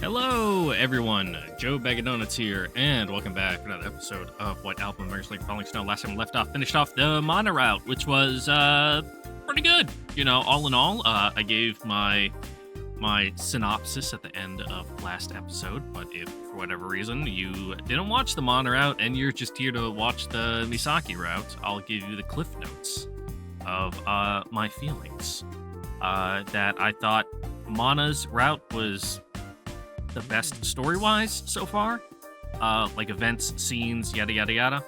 Hello, everyone. Joe Bag of Donuts here, and welcome back to another episode of What Album Burns Like Falling Snow. Last time we finished off the Mana route, which was pretty good. All in all, I gave my synopsis at the end of last episode. But if for whatever reason you didn't watch the Mana route and you're just here to watch the Misaki route, I'll give you the cliff notes of my feelings. That I thought Mana's route was the best story-wise so far, like events, scenes, yada yada yada.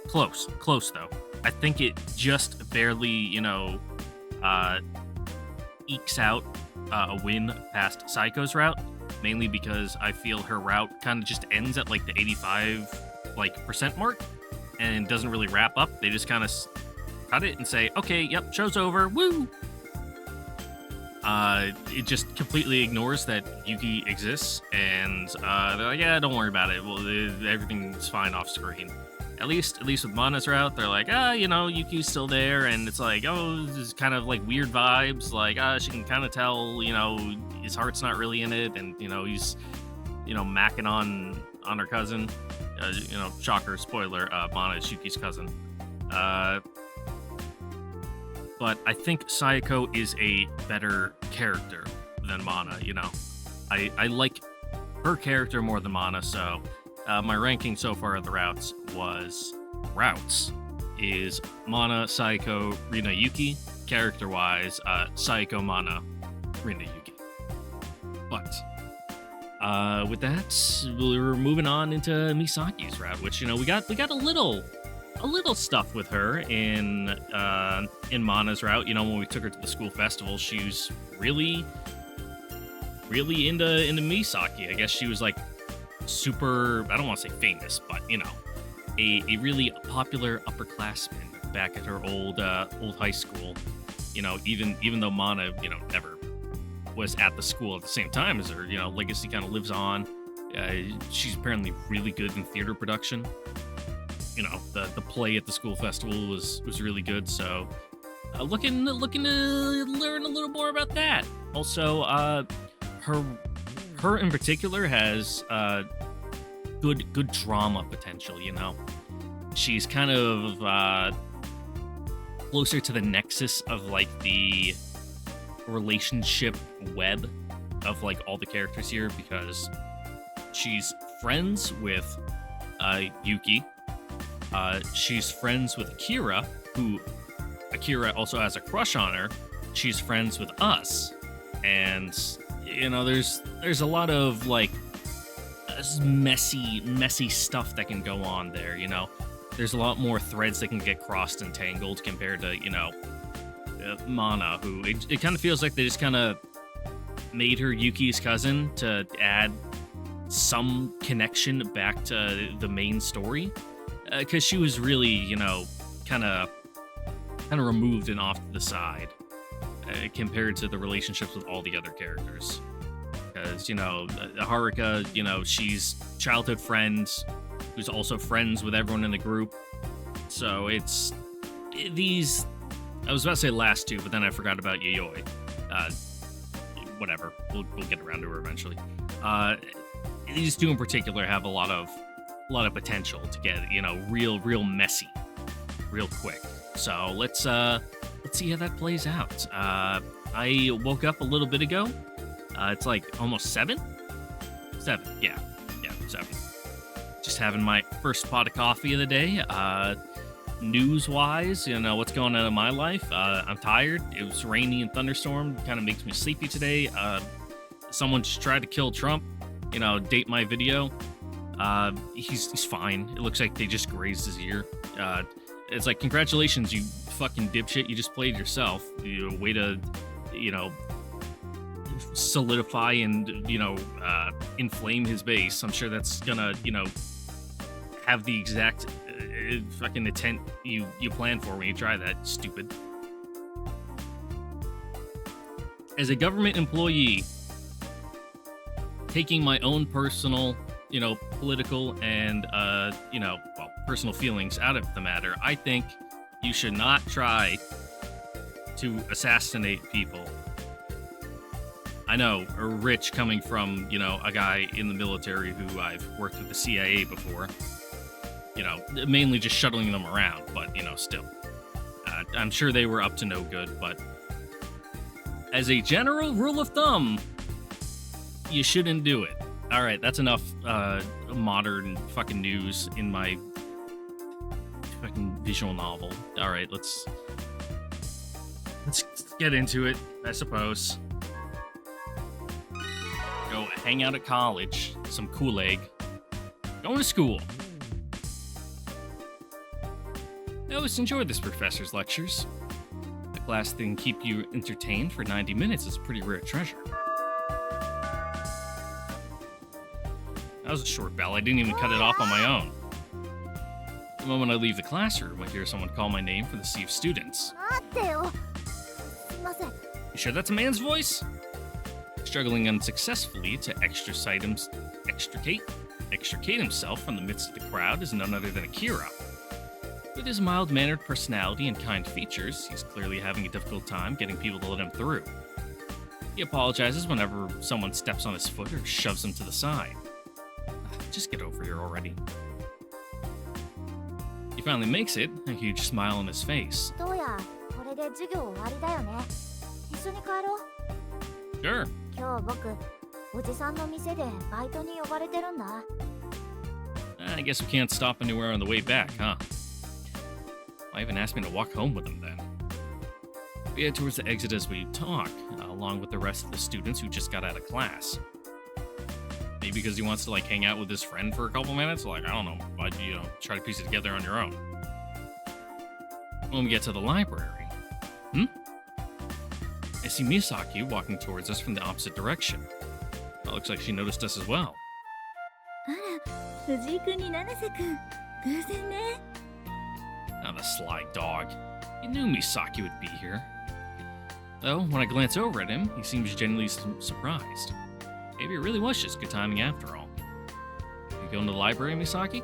Close though. I think it just barely, ekes out a win past Psycho's route, mainly because I feel her route kind of just ends at like the 85% mark and doesn't really wrap up. They just kind of cut it and say, okay, yep, show's over, woo. It just completely ignores that Yuki exists, and they're like, yeah, don't worry about it. Well, everything's fine off screen. At least with Mana's route, they're like, Yuki's still there, and it's like, oh, this is kind of like weird vibes. Like, she can kind of tell, his heart's not really in it, and he's, macking on her cousin. Shocker, spoiler, Mana is Yuki's cousin. But I think Sayako is a better character than Mana, I like her character more than Mana, so my ranking so far of the routes is Mana, Sayako, Rina, Yuki. Character-wise, Sayako, Mana, Rina, Yuki. But with that, we're moving on into Misaki's route, which, we got a little stuff with her in Mana's route. When we took her to the school festival, she was really into Misaki. I guess she was like super, I don't want to say famous, but a really popular upperclassman back at her old high school. Even though Mana never was at the school at the same time as her, legacy kind of lives on. She's apparently really good in theater production. The play at the school festival was really good, so looking to learn a little more about that. Also, her in particular has good drama potential. She's kind of closer to the nexus of like the relationship web of like all the characters here, because she's friends with Yuki. She's friends with Akira, who Akira also has a crush on her. She's friends with us, and there's a lot of like messy stuff that can go on there. There's a lot more threads that can get crossed and tangled compared to Mana, who it kind of feels like they just kind of made her Yuki's cousin to add some connection back to the main story. Because she was really, kind of removed and off to the side compared to the relationships with all the other characters. Because, Haruka, she's childhood friends who's also friends with everyone in the group. So it's these, I was about to say last two, but then I forgot about Yayoi. Whatever, we'll get around to her eventually. These two in particular have a lot of potential to get, real messy real quick. So let's see how that plays out. I woke up a little bit ago. It's like almost 7. Yeah, 7. Just having my first pot of coffee of the day. News-wise, what's going on in my life. I'm tired. It was rainy and thunderstorm. Kind of makes me sleepy today. Someone just tried to kill Trump. Date my video. He's fine. It looks like they just grazed his ear. It's like, congratulations, you fucking dipshit. You just played yourself. Way to, solidify and, inflame his base. I'm sure that's gonna, have the exact fucking intent you plan for when you try that, stupid. As a government employee, taking my own personal political and, personal feelings out of the matter, I think you should not try to assassinate people I know, rich coming from, you know, a guy in the military who I've worked with the CIA before. You know, mainly just shuttling them around, but, you know, still. I'm sure they were up to no good, but as a general rule of thumb, you shouldn't do it. All right, that's enough modern fucking news in my fucking visual novel. All right, let's get into it, I suppose. Go hang out at college, some Kool-Aid. Going to school. I always enjoyed this professor's lectures. A class that can keep you entertained for 90 minutes is a pretty rare treasure. That was a short bell. I didn't even cut it off on my own. The moment I leave the classroom, I hear someone call my name for the sea of students. You sure that's a man's voice? Struggling unsuccessfully to extricate himself from the midst of the crowd is none other than Akira. With his mild-mannered personality and kind features, he's clearly having a difficult time getting people to let him through. He apologizes whenever someone steps on his foot or shoves him to the side. Just get over here already. He finally makes it, a huge smile on his face. Sure. I guess we can't stop anywhere on the way back, huh? Why even ask me to walk home with him then? We head towards the exit as we talk, along with the rest of the students who just got out of class. Maybe because he wants to, like, hang out with his friend for a couple minutes? Like, I don't know, but, you know, try to piece it together on your own. When we get to the library, I see Misaki walking towards us from the opposite direction. It looks like she noticed us as well. Not a sly dog. You knew Misaki would be here. Though, when I glance over at him, he seems genuinely surprised. Maybe it really was just good timing after all. You going to the library, Misaki?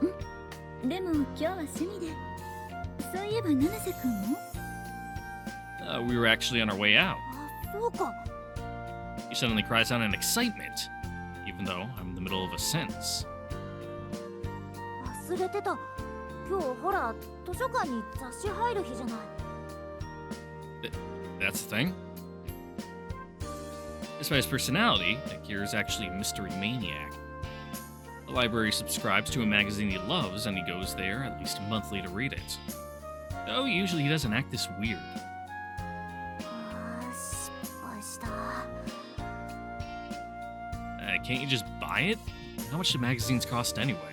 We were actually on our way out. He suddenly cries out in excitement, even though I'm in the middle of a sentence. That's the thing? Despite his personality, Akira is actually a mystery maniac. The library subscribes to a magazine he loves, and he goes there at least monthly to read it. Though usually he doesn't act this weird. Can't you just buy it? How much do magazines cost anyway?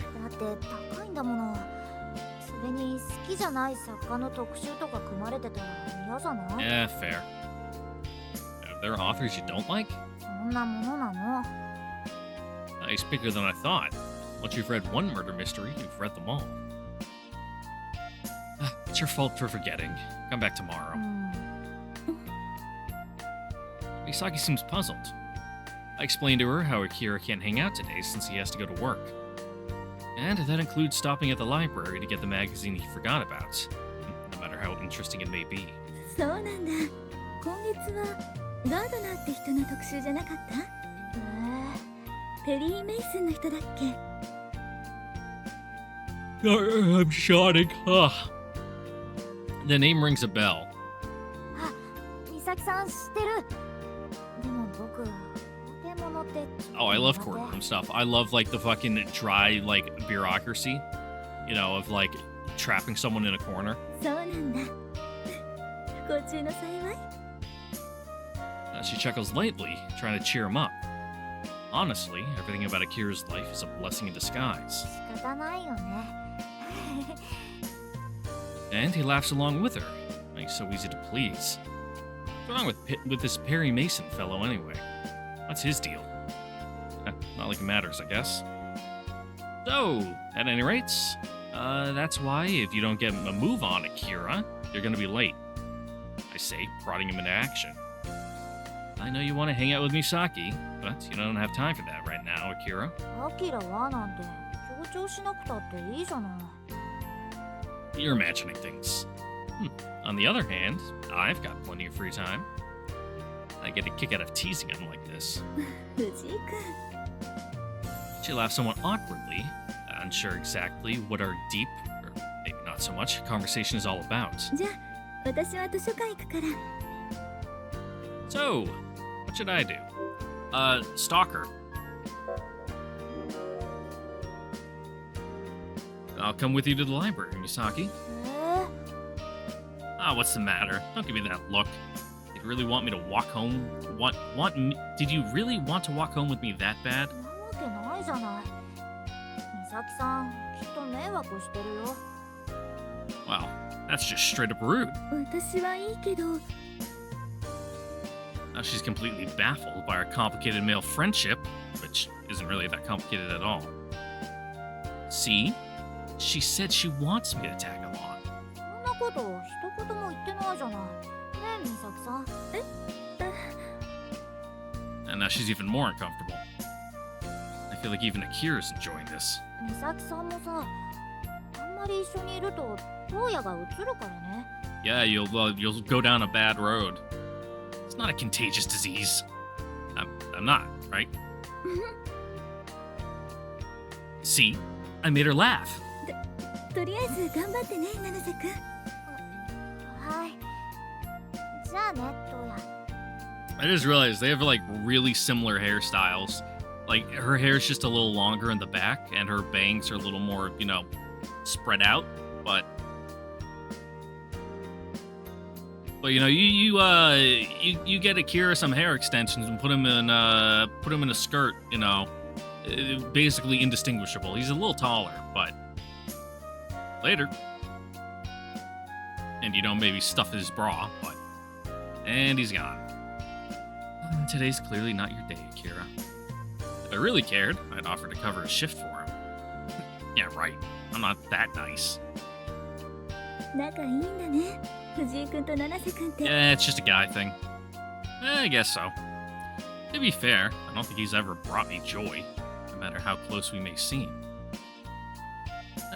Yeah, fair. Are there authors you don't like? It's bigger than I thought. Once you've read one murder mystery, you've read them all. It's your fault for forgetting. Come back tomorrow. Misaki seems puzzled. I explained to her how Akira can't hang out today since he has to go to work. And that includes stopping at the library to get the magazine he forgot about, no matter how interesting it may be. I'm shouting. The name rings a bell. Oh, I love courtroom stuff. I love, like, the fucking dry, like, bureaucracy, you know, of, like, trapping someone in a corner. She chuckles lightly, trying to cheer him up. Honestly, everything about Akira's life is a blessing in disguise. And he laughs along with her. He's so easy to please. What's wrong with this Perry Mason fellow anyway? What's his deal? Not like it matters, I guess. So, at any rate, that's why if you don't get a move on Akira, you're gonna be late. I say, prodding him into action. I know you want to hang out with Misaki, but you don't have time for that right now, Akira. You're imagining things. On the other hand, I've got plenty of free time. I get a kick out of teasing him like this. 藤井君 She laughs somewhat awkwardly, unsure exactly what our deep, or maybe not so much, conversation is all about. じゃあ私は図書館行くから So, what should I do? Stalker. I'll come with you to the library, Misaki. Ah, what's the matter? Don't give me that look. Did you really want me to walk home? Did you really want to walk home with me that bad? なわけないじゃない美咲さんきっと迷惑してるよ Wow, that's just straight up rude. 私はいいけど Now she's completely baffled by our complicated male friendship, which isn't really that complicated at all. See? She said she wants me to tag along. そんなこと一言も言ってないじゃないねえ美咲さん And now she's even more uncomfortable. I feel like even Akira's enjoying this. 美咲さんもさあんまり一緒にいると荒野がうつるからね Yeah, you'll go down a bad road. It's not a contagious disease. I'm not, right? See? I made her laugh. とりあえず頑張ってね七瀬くんはいじゃあねどうや I just realized they have like really similar hairstyles. Like her hair's just a little longer in the back, and her bangs are a little more, spread out. But you get Akira some hair extensions and put him in a skirt. Basically indistinguishable. He's a little taller, but later, and maybe stuff his bra, and he's gone. Today's clearly not your day, Akira. If I really cared, I'd offer to cover a shift for him. Yeah, right. I'm not that nice. 仲いいんだね藤井くんと七瀬くんって Yeah, it's just a guy thing. I guess so. To be fair, I don't think he's ever brought me joy, no matter how close we may seem.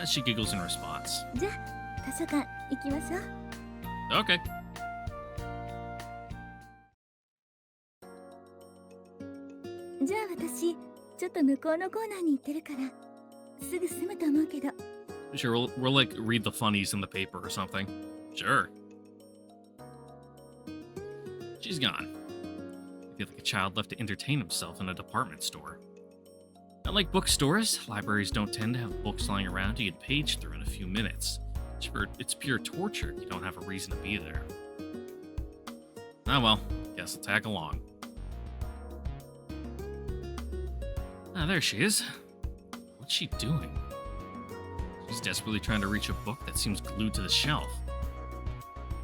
She giggles in response. じゃあ図書館行きましょう Okay. じゃあ私ちょっと向こうのコーナーに行ってるからすぐ済むと思うけど Sure, we'll like read the funnies in the paper or something. Sure. She's gone. I feel like a child left to entertain himself in a department store. Unlike bookstores, libraries don't tend to have books lying around you can page through in a few minutes. It's pure torture if you don't have a reason to be there. Ah well, guess I'll tag along. Ah, there she is. What's she doing? She's desperately trying to reach a book that seems glued to the shelf.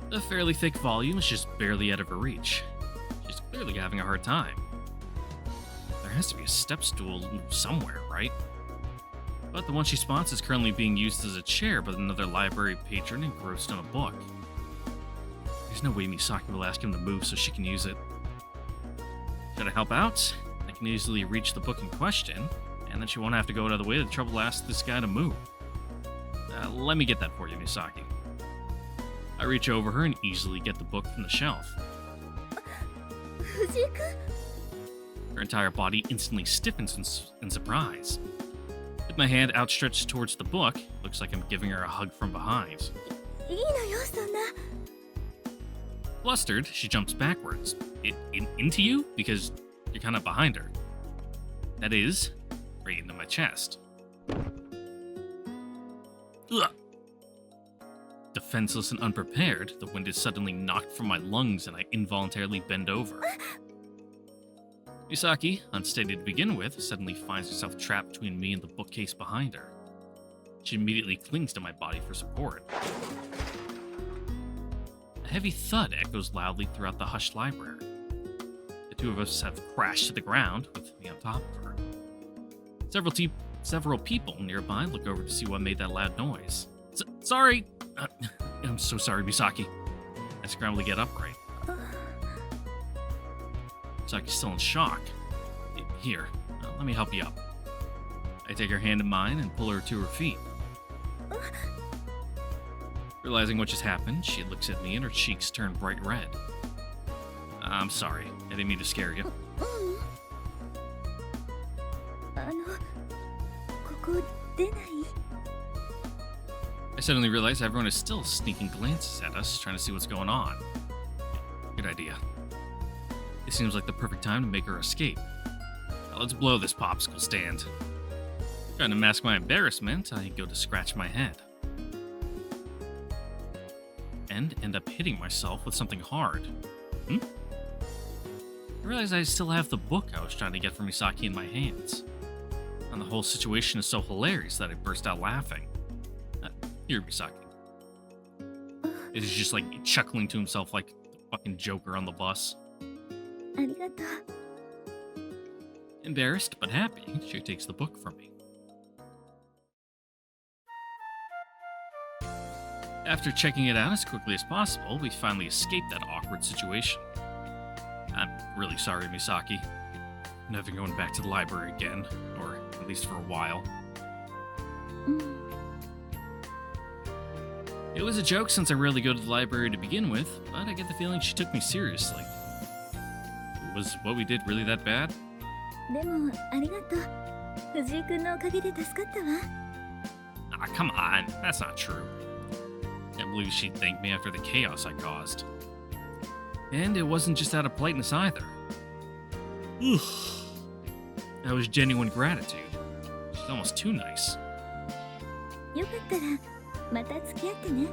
The fairly thick volume is just barely out of her reach. She's clearly having a hard time. There has to be a step stool somewhere, right? But the one she spots is currently being used as a chair by another library patron engrossed in a book. There's no way Misaki will ask him to move so she can use it. Should I help out? I can easily reach the book in question, and then she won't have to go out of the way to trouble to ask this guy to move. Let me get that for you, Misaki. I reach over her and easily get the book from the shelf. 藤井くん Her entire body instantly stiffens in surprise. With my hand outstretched towards the book, looks like I'm giving her a hug from behind. いいのよそんな Flustered, she jumps backwards. Into you? Because you're kind of behind her. That is, right into my chest. Ugh. Defenseless and unprepared, the wind is suddenly knocked from my lungs and I involuntarily bend over. Misaki, unsteady to begin with, suddenly finds herself trapped between me and the bookcase behind her. She immediately clings to my body for support. A heavy thud echoes loudly throughout the hushed library. The two of us have crashed to the ground, with me on top of her. Several people nearby look over to see what made that loud noise. Sorry! I'm so sorry, Misaki. I scramble to get upright. Misaki's still in shock. Here, let me help you up. I take her hand in mine and pull her to her feet. Realizing what just happened, she looks at me and her cheeks turn bright red. I'm sorry. I didn't mean to scare you. ここ出ない？ I suddenly realized everyone is still sneaking glances at us, trying to see what's going on. Good idea. It seems like the perfect time to make her escape. Now let's blow this popsicle stand. Trying to mask my embarrassment, I go to scratch my head. And end up hitting myself with something hard. I realize I still have the book I was trying to get from Misaki in my hands. And the whole situation is so hilarious that I burst out laughing. Here, Misaki. Is just like chuckling to himself like the fucking Joker on the bus. ありがとう。 Embarrassed but happy, she takes the book from me. After checking it out as quickly as possible, we finally escape that awkward situation. I'm really sorry, Misaki. Never going back to the library again, or at least for a while. It was a joke since I rarely go to the library to begin with, but I get the feeling she took me seriously. Was what we did really that bad? でもありがとう。藤井くんのおかげで助かったわ。 Ah, come on, that's not true. Can't believe she'd thank me after the chaos I caused. And it wasn't just out of politeness either. That was genuine gratitude. She's almost too nice. よかったらまた付き合ってね。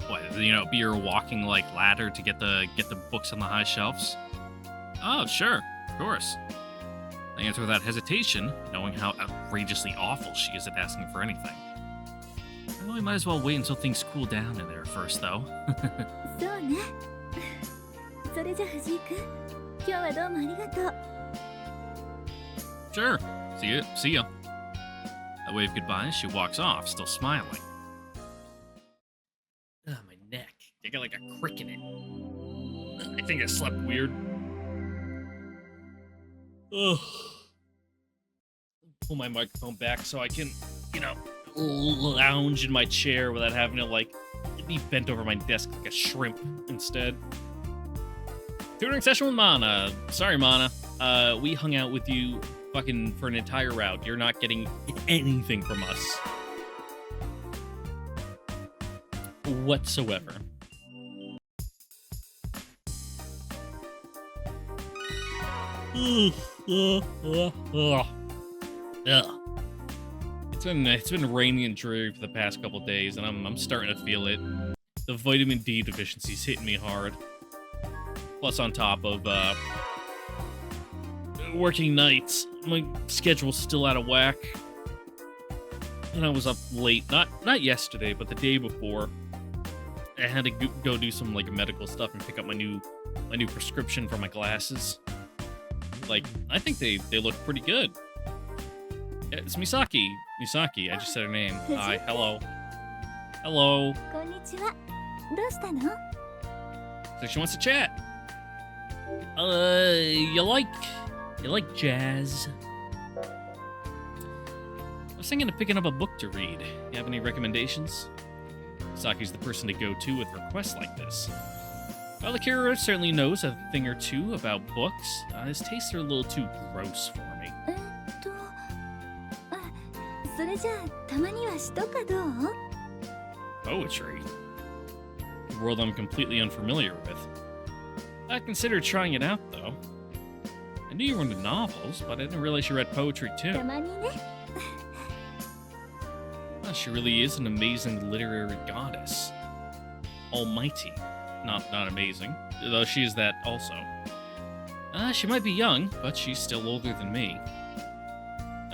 What, you know, be your walking like ladder to get the books on the high shelves? Oh, sure, of course. I answer without hesitation, knowing how outrageously awful she is at asking for anything. Well, we might as well wait until things cool down in there first, though. そうね。それじゃ藤井くん、今日はどうもありがとう。 Sure. See ya. I wave goodbye as she walks off, still smiling. Ah, my neck. I got like a crick in it. I think I slept weird. Ugh. Pull my microphone back so I can, you know, lounge in my chair without having to, like, be bent over my desk like a shrimp instead. Tutoring session with Mana. Sorry, Mana. We hung out with you fucking for an entire route. You're not getting anything from us. Whatsoever. Ugh. It's been rainy and dreary for the past couple days, and I'm starting to feel it. The vitamin D deficiency's hitting me hard. Plus, on top of working nights, my schedule's still out of whack. And I was up late, not yesterday, but the day before. I had to go do some like medical stuff and pick up my new prescription for my glasses. Like, I think they look pretty good. It's Misaki. Misaki, I just said her name. Hi, hello. Hello. こんにちは。どうしたの？ So she wants to chat. You like jazz? I was thinking of picking up a book to read. You have any recommendations? Misaki's the person to go to with requests like this. While the curator certainly knows a thing or two about books, his tastes are a little too gross for me. それじゃあたまには詩とかどう？ Poetry? A world I'm completely unfamiliar with. I considered trying it out, though. I knew you were into novels, but I didn't realize you read poetry too. たまにね。 Well, she really is an amazing literary goddess. Almighty. Not amazing, though she is that also. She might be young, but she's still older than me.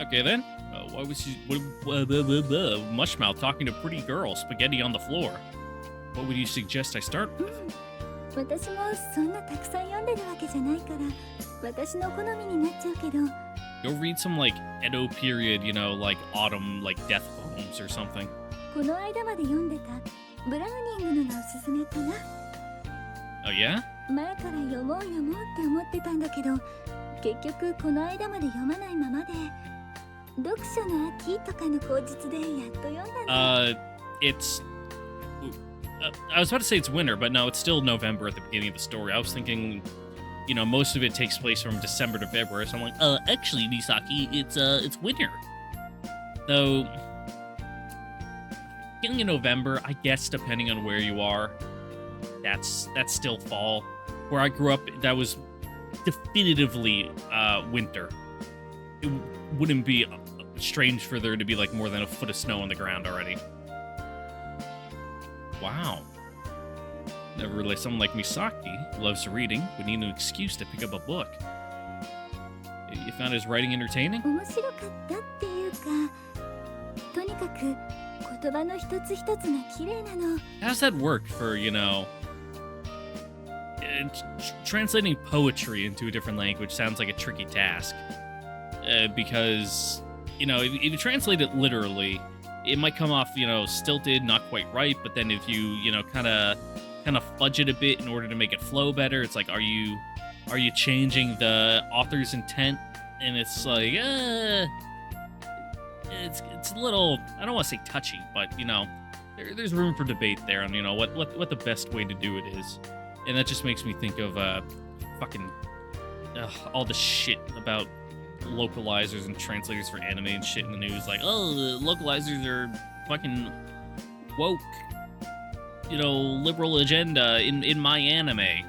Okay then. Why was she... Mushmouth talking to pretty girl, spaghetti on the floor. What would you suggest I start with? 私もそんなたくさん読んでるわけじゃないから、私の好みになっちゃうけど。 Go read some, like, Edo period, you know, like, autumn, like, death poems or something. この間まで読んでたブラウニングのがおすすめかな。 Oh, yeah? 前から読もうって思ってたんだけど、結局この間まで読まないままで、読書の秋とかの口実でやっと読んだの。It's... I was about to say it's winter, but no, it's still November at the beginning of the story. I was thinking you know, most of it takes place from December to February. So I'm like, actually, Misaki, it's winter. So, beginning of November, I guess, depending on where you are, that's still fall. Where I grew up, that was definitively winter. It wouldn't be strange for there to be like more than a foot of snow on the ground already. Wow. Never realized someone like Misaki, who loves reading, would need an excuse to pick up a book. You found his writing entertaining? 面白かったっていうか、とにかく言葉の一つ一つが綺麗なの。 How does that work for, you know... translating poetry into a different language sounds like a tricky task. Because, you know, if you translate it literally, it might come off, you know, stilted, not quite right, but then if you, you know, kind of fudge it a bit in order to make it flow better, it's like, are you changing the author's intent? And it's like, it's a little, I don't want to say touchy, but, you know, there's room for debate there on, you know, what the best way to do it is. And that just makes me think of fucking all the shit about localizers and translators for anime and shit in the news. Like, oh, the localizers are fucking woke, you know, liberal agenda in my anime.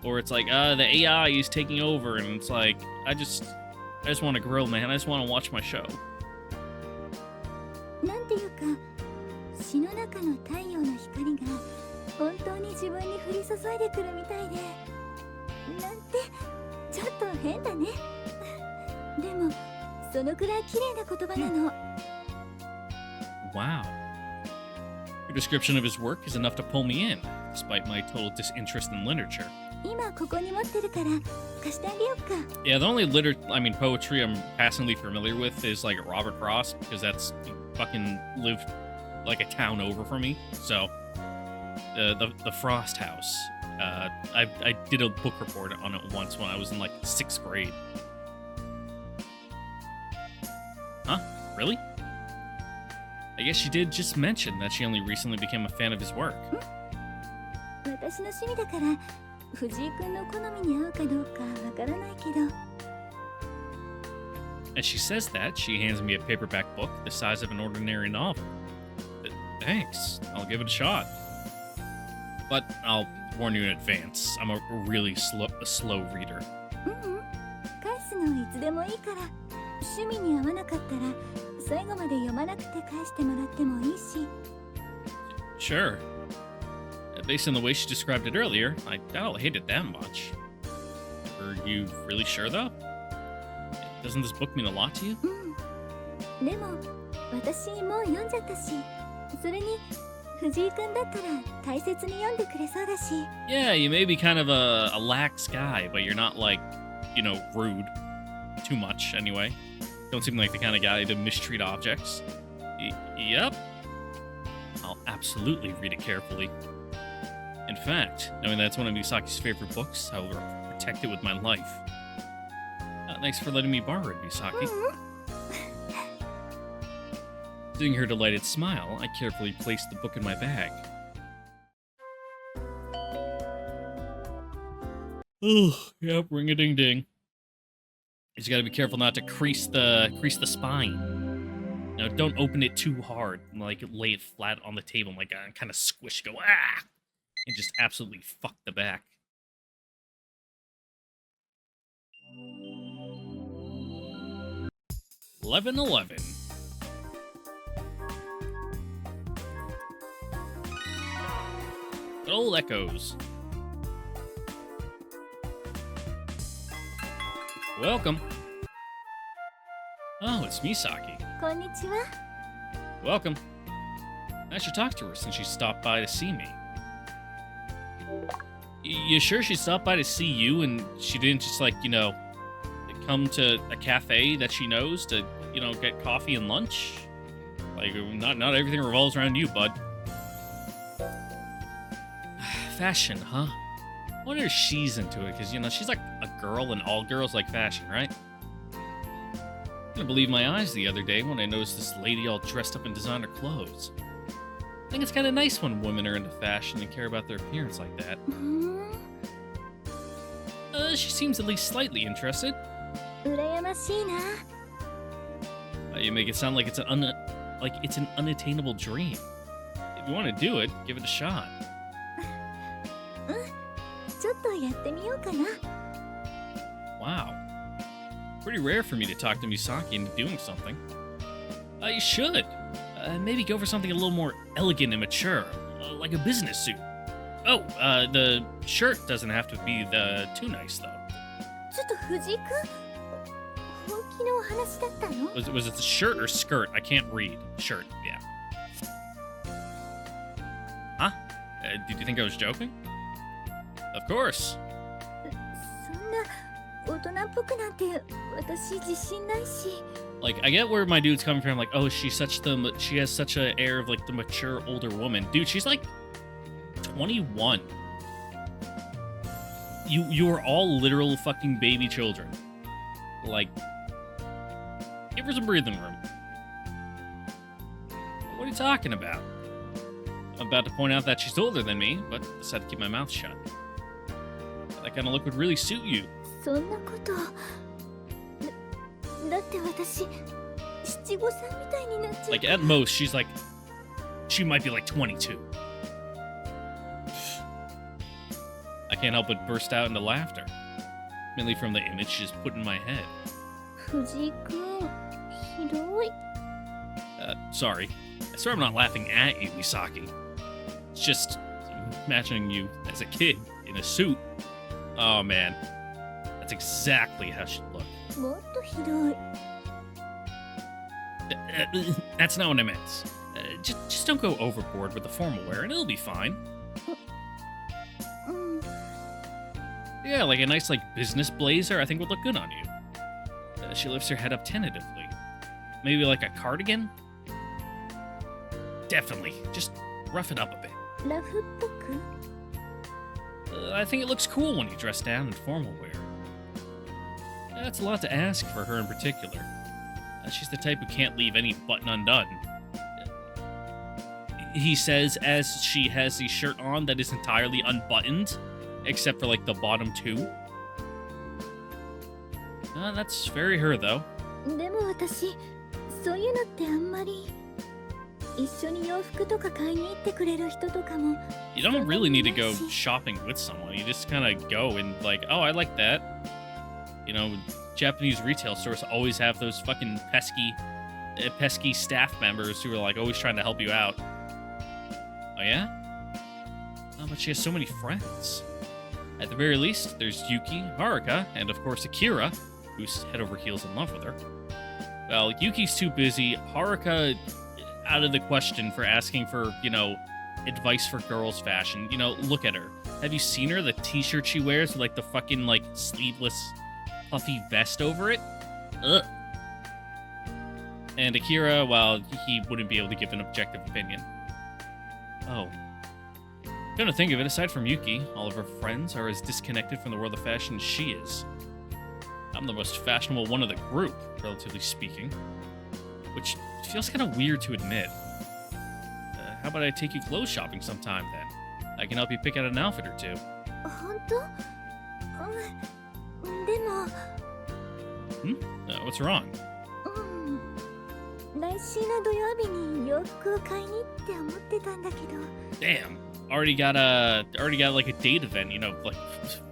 Or it's like, the AI is taking over, and it's like, I just want to grill, man. I just want to watch my show. なんていうか、詩の中の太陽の光が本当に自分に降り注いでくるみたいで、なんてちょっと変だね。でもそのくらい綺麗な言葉なの。 Wow. Your description of his work is enough to pull me in, despite my total disinterest in literature. 今ここに持ってるから貸してあげようか。 Yeah, the only poetry I'm passingly familiar with is like Robert Frost, because that's fucking lived like a town over from me. So, the Frost House. I did a book report on it once when I was in like 6th grade. Huh? Really? I guess she did just mention that she only recently became a fan of his work. 私の趣味だから藤井君の好みに合うかどうかわからないけど。 As she says that, she hands me a paperback book the size of an ordinary novel. Thanks. I'll give it a shot. But I'll warn you in advance, I'm a really slow reader. 返すのいつでもいいから。趣味に合わなかったら最後まで読まなくて返してもらってもいいし。 Sure. Based on the way she described it earlier, I doubt I'll hate it that much. Are you really sure, though? Doesn't this book mean a lot to you? でも私もう読んじゃったし、それに藤井君だったら大切に読んでくれそうだし。 Yeah, you may be kind of a lax guy, but you're not like, you know, rude. Too much, anyway. Don't seem like the kind of guy to mistreat objects. Yep. I'll absolutely read it carefully. In fact, knowing that it's one of Misaki's favorite books, I will protect it with my life. Thanks for letting me borrow it, Misaki. Seeing her delighted smile, I carefully placed the book in my bag. Ugh, yep, ring-a-ding-ding. You just gotta be careful not to crease the spine. Now, don't open it too hard. Like, lay it flat on the table, like, kind of squish, go, ah! And just absolutely fuck the back. $11.11. Good old echoes. Welcome. Oh, it's Misaki. こんにちは。 Welcome. I should talk to her since she stopped by to see me. You sure she stopped by to see you and she didn't just, like, you know, come to a cafe that she knows to, you know, get coffee and lunch? Like, not everything revolves around you, bud. Fashion, huh? I wonder if she's into it, because, you know, she's like a girl and all girls like fashion, right? I couldn't believe my eyes the other day when I noticed this lady all dressed up in designer clothes. I think it's kind of nice when women are into fashion and care about their appearance like that. She seems at least slightly interested. 羨ましいな。 You make it sound like it's an unattainable dream. If you want to do it, give it a shot. ちょっとやってみようかな。 Wow. Pretty rare for me to talk to Misaki into doing something. You should. Maybe go for something a little more elegant and mature, like a business suit. Oh, the shirt doesn't have to be too nice, though. ちょっと藤井くん、本気のお話だったの？ Was it the shirt or skirt? I can't read. Shirt, yeah. Huh? Did you think I was joking? Of course. そんな大人っぽくなんて私自信ないし。 Like, I get where my dude's coming from. Like, oh, she has such a air of like the mature older woman. Dude, she's like 21. You are all literal fucking baby children. Like, give her some breathing room. What are you talking about? I'm about to point out that she's older than me, but decided to keep my mouth shut. That kind of look would really suit you. そんなこと。だって私、七五三みたいになっちゃう。 Like, at most, she might be like 22. I can't help but burst out into laughter. Mainly from the image she's put in my head. 藤井くん、ひどい。 Sorry. I swear I'm not laughing at you, Misaki. It's just imagining you as a kid in a suit. Oh, man. That's exactly how she'd look. もっとひどい。 That's not what I meant. Just don't go overboard with the formal wear and it'll be fine. うん。 Yeah, like a nice business blazer I think would look good on you. She lifts her head up tentatively. Maybe like a cardigan? Definitely. Just rough it up a bit. ラフっぽく？ I think it looks cool when you dress down in formal wear. That's a lot to ask for her in particular. She's the type who can't leave any button undone. He says as she has the shirt on that is entirely unbuttoned, except for the bottom two. That's very her, though. でも私、そういうのってあんまり。一緒に洋服とか買いに行ってくれる人とかも。 You don't really need to go shopping with someone. You just kind of go and oh, I like that. You know, Japanese retail stores always have those fucking pesky staff members who are always trying to help you out. Oh yeah? Oh, but she has so many friends. At the very least, there's Yuki, Haruka, and of course Akira, who's head over heels in love with her. Well, Yuki's too busy. Haruka, out of the question for asking for, advice for girls' fashion. Look at her. Have you seen her? The t-shirt she wears with the fucking sleeveless puffy vest over it? Ugh. And Akira, well, he wouldn't be able to give an objective opinion. Oh. Come to think of it, aside from Yuki, all of her friends are as disconnected from the world of fashion as she is. I'm the most fashionable one of the group, relatively speaking. Which feels kind of weird to admit. How about I take you clothes shopping sometime, then? I can help you pick out an outfit or two. 本当？でも。 What's wrong? 来週の土曜日に洋服を買いにって思ってたんだけど。 Damn. Already got a date event,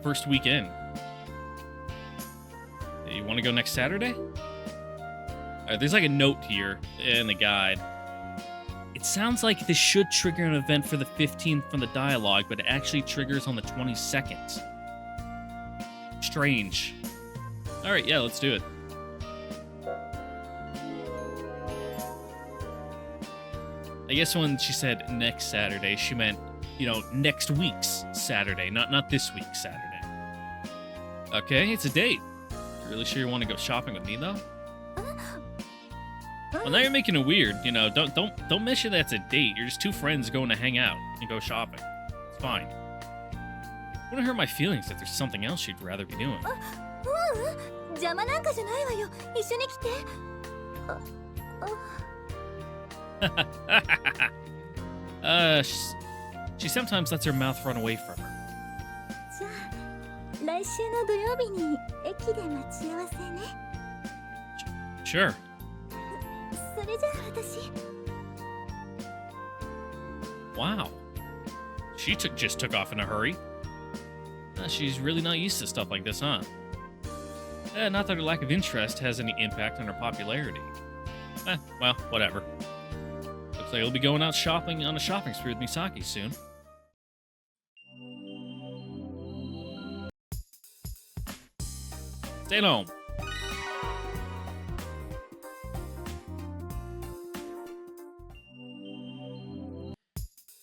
first weekend. You want to go next Saturday? There's a note here in the guide. It sounds like this should trigger an event for the 15th from the dialogue, but it actually triggers on the 22nd. Strange. Alright, yeah, let's do it. I guess when she said next Saturday, she meant, next week's Saturday, not this week's Saturday. Okay, it's a date. You really sure you want to go shopping with me, though? Well, now you're making it weird. Don't mention that's a date. You're just two friends going to hang out and go shopping. It's fine. Wouldn't hurt my feelings if there's something else you'd rather be doing. 邪魔なんかじゃないわよ。一緒に来て。She sometimes lets her mouth run away from her. じゃあ、来週の土曜日に駅で待ち合わせね。 Sure. それじゃあ私。 Wow. She just took off in a hurry. She's really not used to stuff like this, huh? Not that her lack of interest has any impact on her popularity. Well, whatever. Looks like you'll be going out shopping on a shopping spree with Misaki soon. Stay home.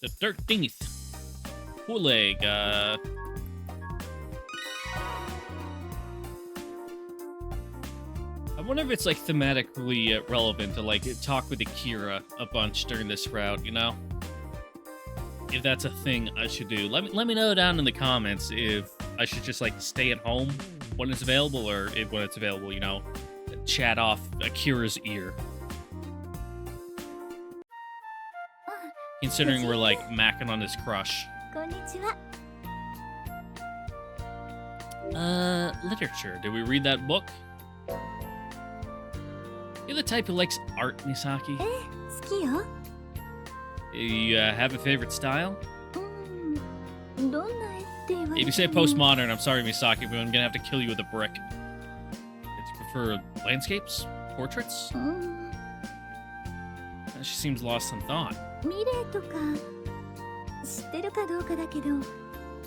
The 13th. Puleg, I wonder if it's like thematically relevant to like talk with Akira a bunch during this route, you know? If that's a thing I should do. Let me know down in the comments if I should just like stay at home when it's available, or if when it's available, you know, chat off Akira's ear. Considering we're like macking on his crush. こんにちは。 Literature. Did we read that book? You're the type who likes art, Misaki. 好きよ。 You have a favorite style? どんな絵って言われても。 If you say postmodern, I'm sorry, Misaki, but I'm gonna have to kill you with a brick. Do you prefer landscapes? Portraits? She seems lost in thought. ミレーとか知ってるかどうかだけど、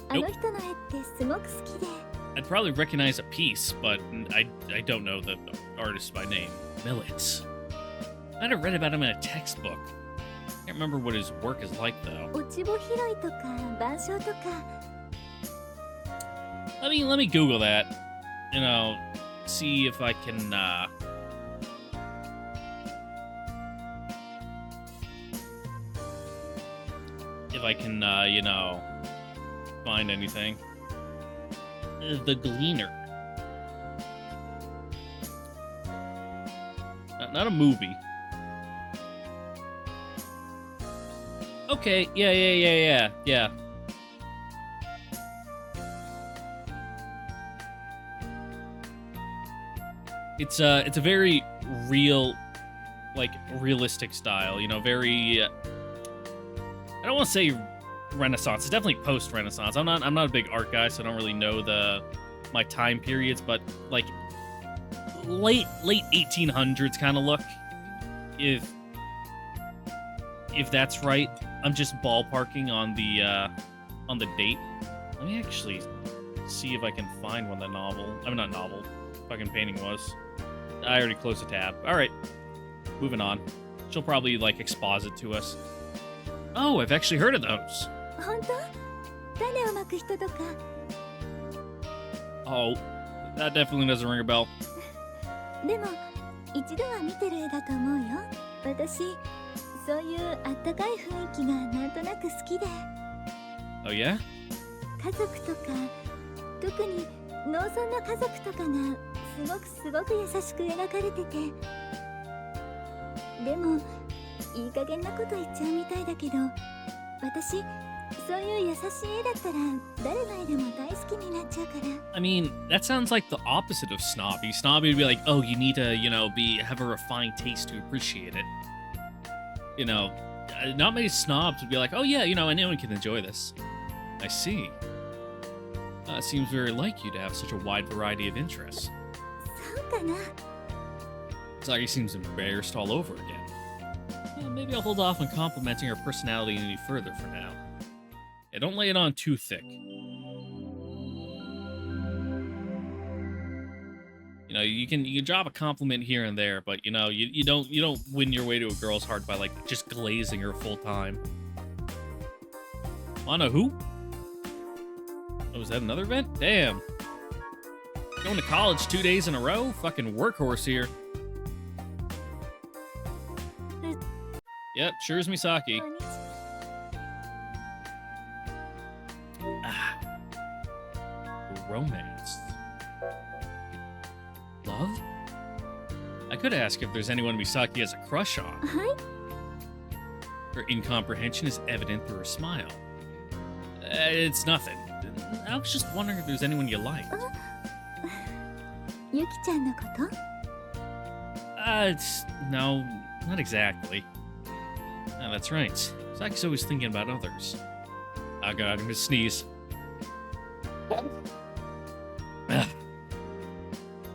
あの人の絵ってすごく好きで。 I'd probably recognize a piece, but I don't know the artist by name. Millet. I'd have read about him in a textbook. Can't remember what his work is like, though. 落ち穂拾いとか板書とか。 Let me Google that. You know, see if I can, you know, find anything. The Gleaner. Not a movie. Okay, yeah. It's a very real, like, realistic style, you know, very, I don't want to say Renaissance. It's definitely post-Renaissance. I'm not a big art guy, so I don't really know my time periods, but like late 1800s kind of look. If that's right, I'm just ballparking on the date. Let me actually see if I can find when the not novel, fucking painting was. I already closed the tab. All right, moving on. She'll probably like exposit to us. Oh, I've actually heard of those. 本当？種をまく人とか。 Oh, that definitely doesn't ring a bell. でも一度は見てる絵だと思うよ。私そういうあったかい雰囲気がなんとなく好きで。 Oh yeah? 家族とか特に農村の家族とかがすごく優しく描かれてて。でもいい加減なこと言っちゃうみたいだけど、私そういう優しい絵だったら誰の絵でも大好きになっちゃうから。 I mean, that sounds like the opposite of snobby. Snobby would be like, oh, you need to, you know, have a refined taste to appreciate it. You know, not many snobs would be like, oh yeah, you know, anyone can enjoy this. I see. It seems very like you to have such a wide variety of interests. そうかな。 Misaki seems embarrassed all over again. Maybe I'll hold off on complimenting her personality any further for now. Yeah, don't lay it on too thick. You know, you can drop a compliment here and there, but you know, you don't win your way to a girl's heart by like just glazing her full time. Mana who? Oh, is that another event? Damn. Going to college 2 days in a row? Fucking workhorse here. Yep, sure is Misaki. こんにちは。 Ah. Romance. Love? I could ask if there's anyone Misaki has a crush on. はい。 Her incomprehension is evident through her smile. It's nothing. I was just wondering if there's anyone you liked. ユキちゃんのこと？ No, not exactly. That's right. Misaki's always thinking about others. Oh god, I'm gonna sneeze.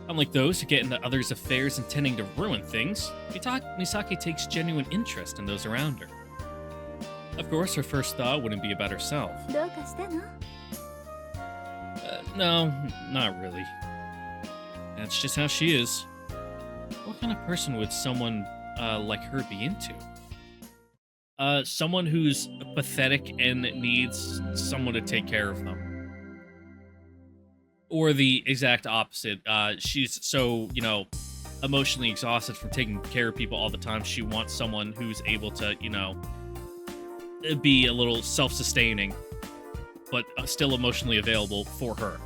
Unlike those who get into others' affairs intending to ruin things, Misaki takes genuine interest in those around her. Of course, her first thought wouldn't be about herself. どうかしたの？ No, not really. That's just how she is. What kind of person would someone like her be into? Someone who's pathetic and needs someone to take care of them. Or the exact opposite. She's so, emotionally exhausted from taking care of people all the time. She wants someone who's able to, be a little self-sustaining, but still emotionally available for her.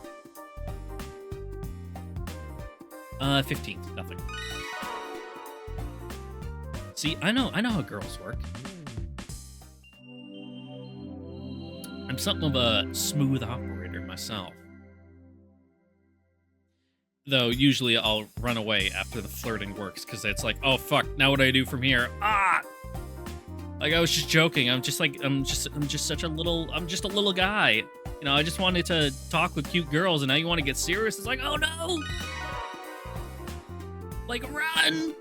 15, nothing. See, I know how girls work. I'm something of a smooth operator myself. Though usually I'll run away after the flirting works because it's like, oh fuck, now what do I do from here? Ah! Like I was just joking. I'm just a little guy. I just wanted to talk with cute girls and now you want to get serious? It's like, oh no! Like run!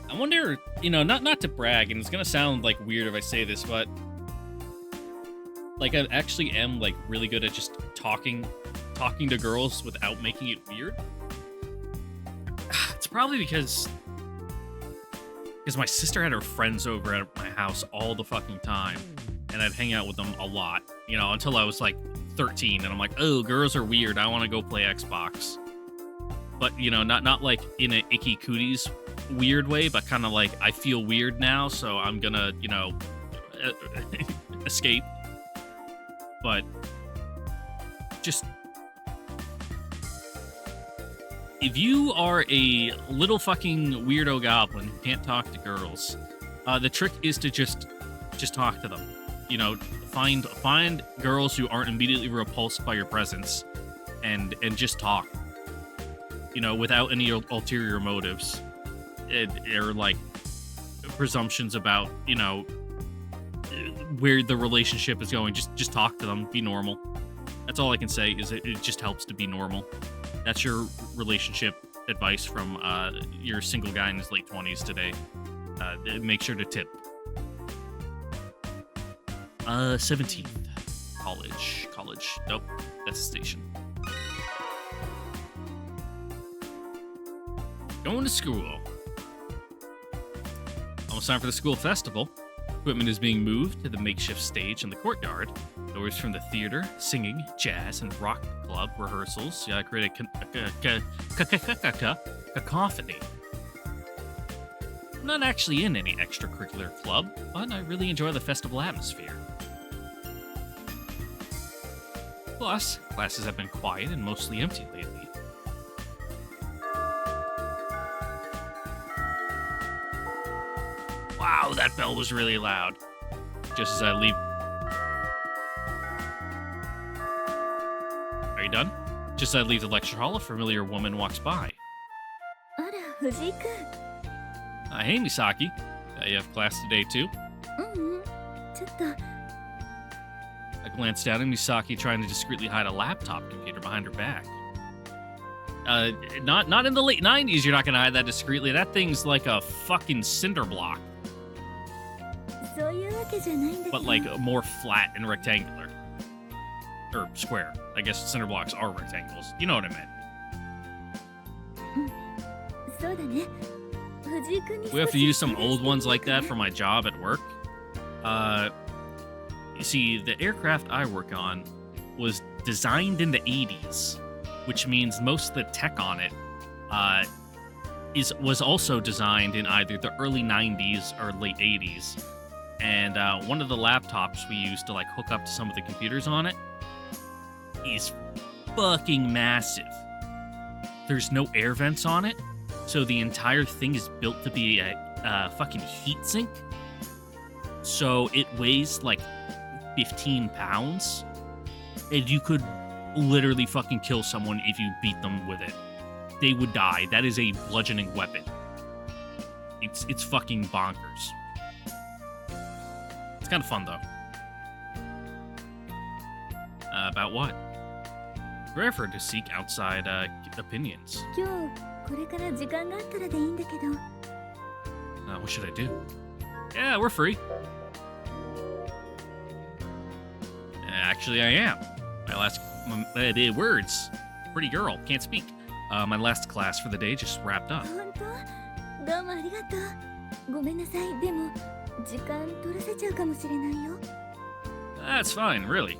I wonder, not to brag, and it's gonna sound like weird if I say this, but like I actually am like really good at just talking to girls without making it weird. It's probably because my sister had her friends over at my house all the fucking time, and I'd hang out with them a lot, until I was like 13, and I'm like, oh, girls are weird. I want to go play Xbox, but not like in an icky cooties weird way, but kind of like I feel weird now, so I'm gonna escape. But just if you are a little fucking weirdo goblin who can't talk to girls, the trick is to just talk to them. Find girls who aren't immediately repulsed by your presence and just talk, without any ulterior motives or like presumptions about where the relationship is going. Just talk to them, be normal. That's all I can say, is it just helps to be normal. That's your relationship advice from your single guy in his late 20s today. Make sure to tip. 17th. College. Nope, that's a station. Going to school. Almost time for the school festival. Equipment is being moved to the makeshift stage in the courtyard. Doors from the theater, singing, jazz, and rock club rehearsals create a cacophony. I'm not actually in any extracurricular club, but I really enjoy the festival atmosphere. Plus, classes have been quiet and mostly empty lately. Wow, that bell was really loud. Just as I leave... Are you done? Just as I leave the lecture hall, a familiar woman walks by. あら、藤井くん。 Hey, Misaki. You have class today, too? ちょっと。 I glanced down at Misaki trying to discreetly hide a laptop computer behind her back. Not in the late 90s, you're not gonna hide that discreetly. That thing's like a fucking cinder block. そういうわけじゃないんだけど。 But like more flat and rectangular. Or square. I guess cinder blocks are rectangles. You know what I meant. そうだね。藤井くんに We have to use some old ones like that for my job at work. You see, the aircraft I work on was designed in the 80s, which means most of the tech on it was also designed in either the early 90s or late 80s. And one of the laptops we used to like hook up to some of the computers on it is fucking massive. there's no air vents on it, so the entire thing is built to be a fucking heat sink. So it weighs like 15 pounds, and you could literally fucking kill someone if you beat them with it. They would die. That is a bludgeoning weapon. It's fucking bonkers. It's kind of fun though. About what? Rare for to seek outside opinions. 今日これから時間があったらでいいんだけど。What should I do? Yeah, we're free. Actually, I am. My last words. Pretty girl, can't speak. My last class for the day just wrapped up. 本当？どうもありがとう。ごめんなさい。でも時間取らせちゃうかもしれないよ。That's fine, really.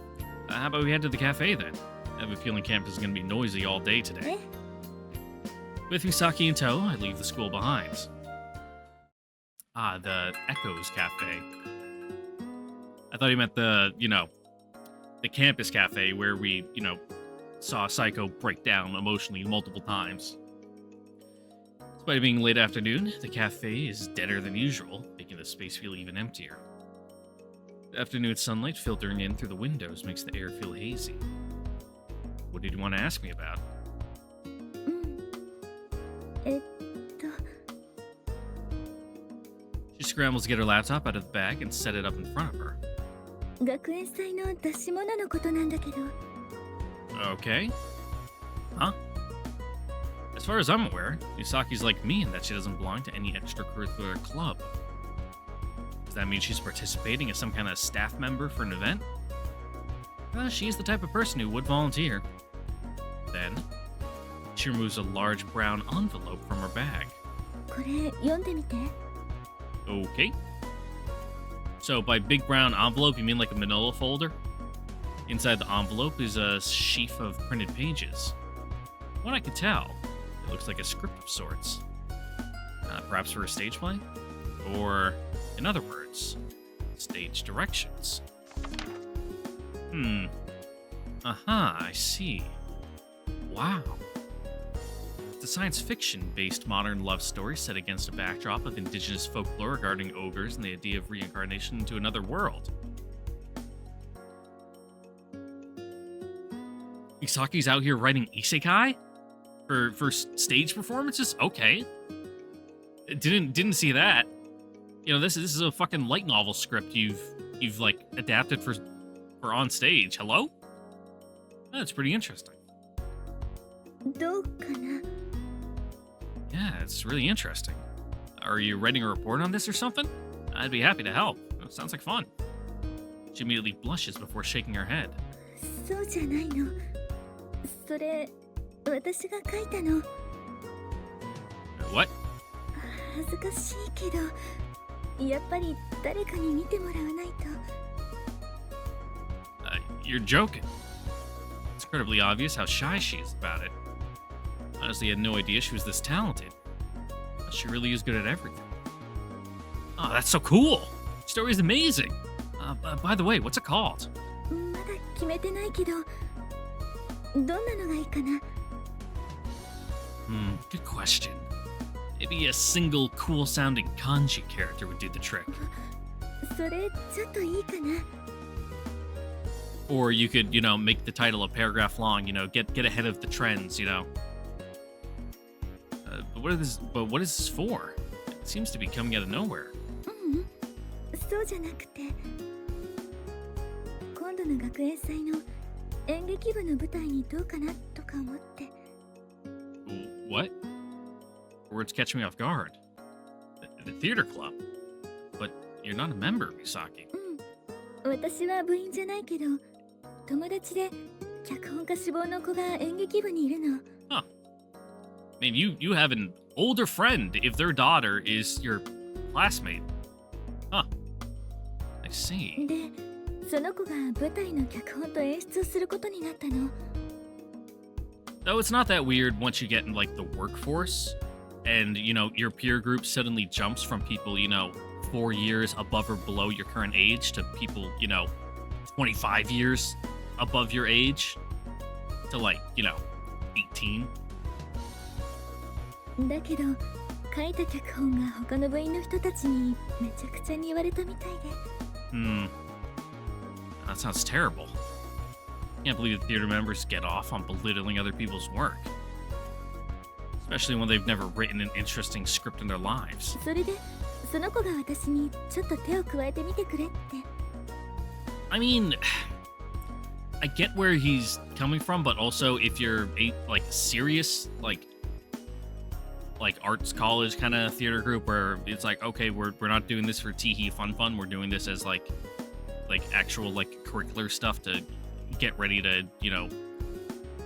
How about we head to the cafe then? I have a feeling campus is going to be noisy all day today. With Misaki in tow, I leave the school behind. The Echoes Cafe. I thought he meant the campus cafe where we, saw Psycho break down emotionally multiple times. Despite it being late afternoon, the cafe is deader than usual, making the space feel even emptier. The afternoon sunlight filtering in through the windows makes the air feel hazy. What did you want to ask me about? えっと She scrambles to get her laptop out of the bag and set it up in front of her. 学園祭の出し物のことなんだけど。 Okay. Huh? As far as I'm aware, Misaki's like me in that she doesn't belong to any extracurricular club. Does that mean she's participating as some kind of staff member for an event? She's the type of person who would volunteer. Then, she removes a large brown envelope from her bag. これ読んでみて。 Okay. So by big brown envelope, you mean like a manila folder? Inside the envelope is a sheaf of printed pages. From what I can tell, it looks like a script of sorts. Perhaps for a stage play? Or, in other words, stage directions. I see. Wow. It's a science fiction-based modern love story set against a backdrop of indigenous folklore regarding ogres and the idea of reincarnation into another world. Misaki's out here writing isekai for stage performances. Okay, didn't see that. This is a fucking light novel script you've like adapted for on stage. Hello? That's pretty interesting. どうかな。 Yeah, it's really interesting. Are you writing a report on this or something? I'd be happy to help. Sounds like fun. She immediately blushes before shaking her head. そうじゃないの。それ私が書いたの。 What? 恥ずかしいけど、やっぱり誰かに見てもらわないと。 You're joking. It's incredibly obvious how shy she is about it. Honestly, I had no idea she was this talented. She really is good at everything. Oh, that's so cool! The story is amazing! By the way, what's it called? まだ決めてないけど、どんなのがいいかな。 Good question. Maybe a single cool-sounding kanji character would do the trick. それちょっといいかな。 Or you could, make the title a paragraph long, get ahead of the trends, But what is this for? It seems to be coming out of nowhere. そうじゃなくて、今度の学園祭の演劇部の舞台にどうかなとか思って。 What? Words catch me off guard. The theater club? But you're not a member, Misaki. 私は部員じゃないけど、友達で脚本家志望の子が演劇部にいるの。 Huh. I mean, you have an older friend if their daughter is your classmate. Huh. I see. で、その子が舞台の脚本と演出をすることになったの。 Though it's not that weird once you get in, like, the workforce, and, your peer group suddenly jumps from people, 4 years above or below your current age to people, 25 years above your age to, like, 18. だけど書いた脚本が他の部員の人たちにめちゃくちゃに言われたみたいで。That sounds terrible. Can't believe the theater members get off on belittling other people's work. Especially when they've never written an interesting script in their lives. それでその子が私にちょっと手を加えてみてくれって。I mean, I get where he's coming from, but also if you're a like serious like arts college kind of theater group where it's like, okay, we're not doing this for tee fun, we're doing this as like actual like curricular stuff to get ready to, you know,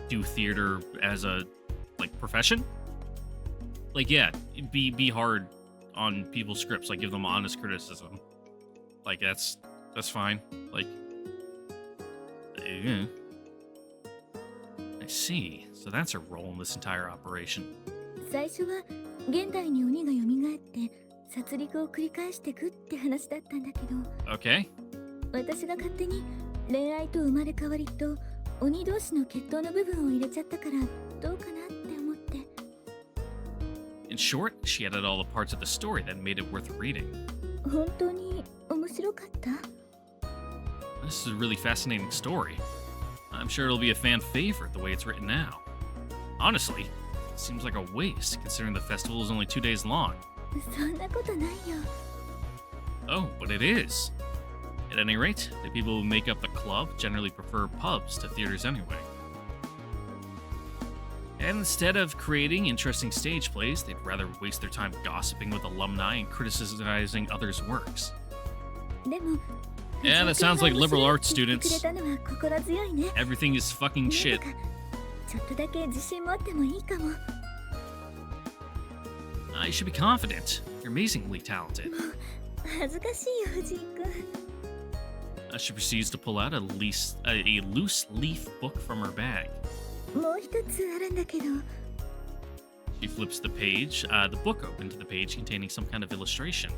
do theater as a like profession. Like, yeah, be hard on people's scripts, like give them honest criticism. Like that's fine. Like, yeah. I see. So that's her role in this entire operation. 最初は現代に鬼が蘇って殺戮を繰り返してくって話だったんだけど、 Okay. 私が勝手に恋愛と生まれ変わりと鬼同士の決闘の部分を入れちゃったからどうかなって思って。 In short, she added all the parts of the story that made it worth reading. 本当に面白かった？ This is a really fascinating story. I'm sure it'll be a fan favorite the way it's written now. Honestly, it seems like a waste considering the festival is only 2 days long. そんなことないよ。 Oh, but it is. At any rate, the people who make up the club generally prefer pubs to theaters anyway. And instead of creating interesting stage plays, they'd rather waste their time gossiping with alumni and criticizing others' works. でも Yeah, that sounds like liberal arts students. くれたのは心強いね。 Everything is fucking なん shit. とかちょっとだけ自信持ってもいいかも。 You should be confident. You're amazingly talented. 恥ずかしいよ藤井君。 She proceeds to pull out a loose leaf book from her bag. もう一つあるんだけど。 She flips the page, the book open to the page containing some kind of illustration.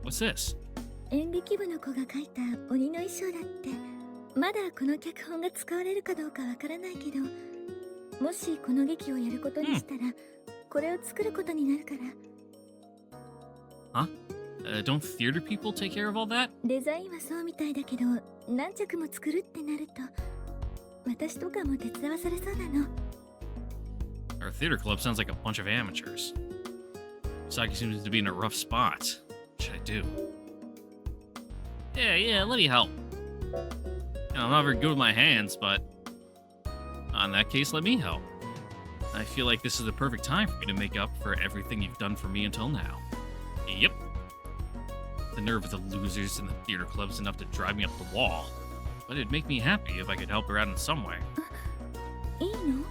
What's this? 演劇部の子が描いた鬼の衣装だって。まだこの脚本が使われるかどうかわからないけど、もしこの劇をやることにしたら、これを作ることになるから。Huh? Don't theater people take care of all that? デザインはそうみたいだけど、何着も作るってなると、私とかも手伝わされそうなの。 Our theater club sounds like a bunch of amateurs. Misaki seems to be in a rough spot. What should I do? Yeah, let me help. You know, I'm not very good with my hands, but in that case, let me help. I feel like this is the perfect time for me to make up for everything you've done for me until now. Yep. The nerve of the losers in the theater club is enough to drive me up the wall. But it'd make me happy if I could help her out in some way. いいの？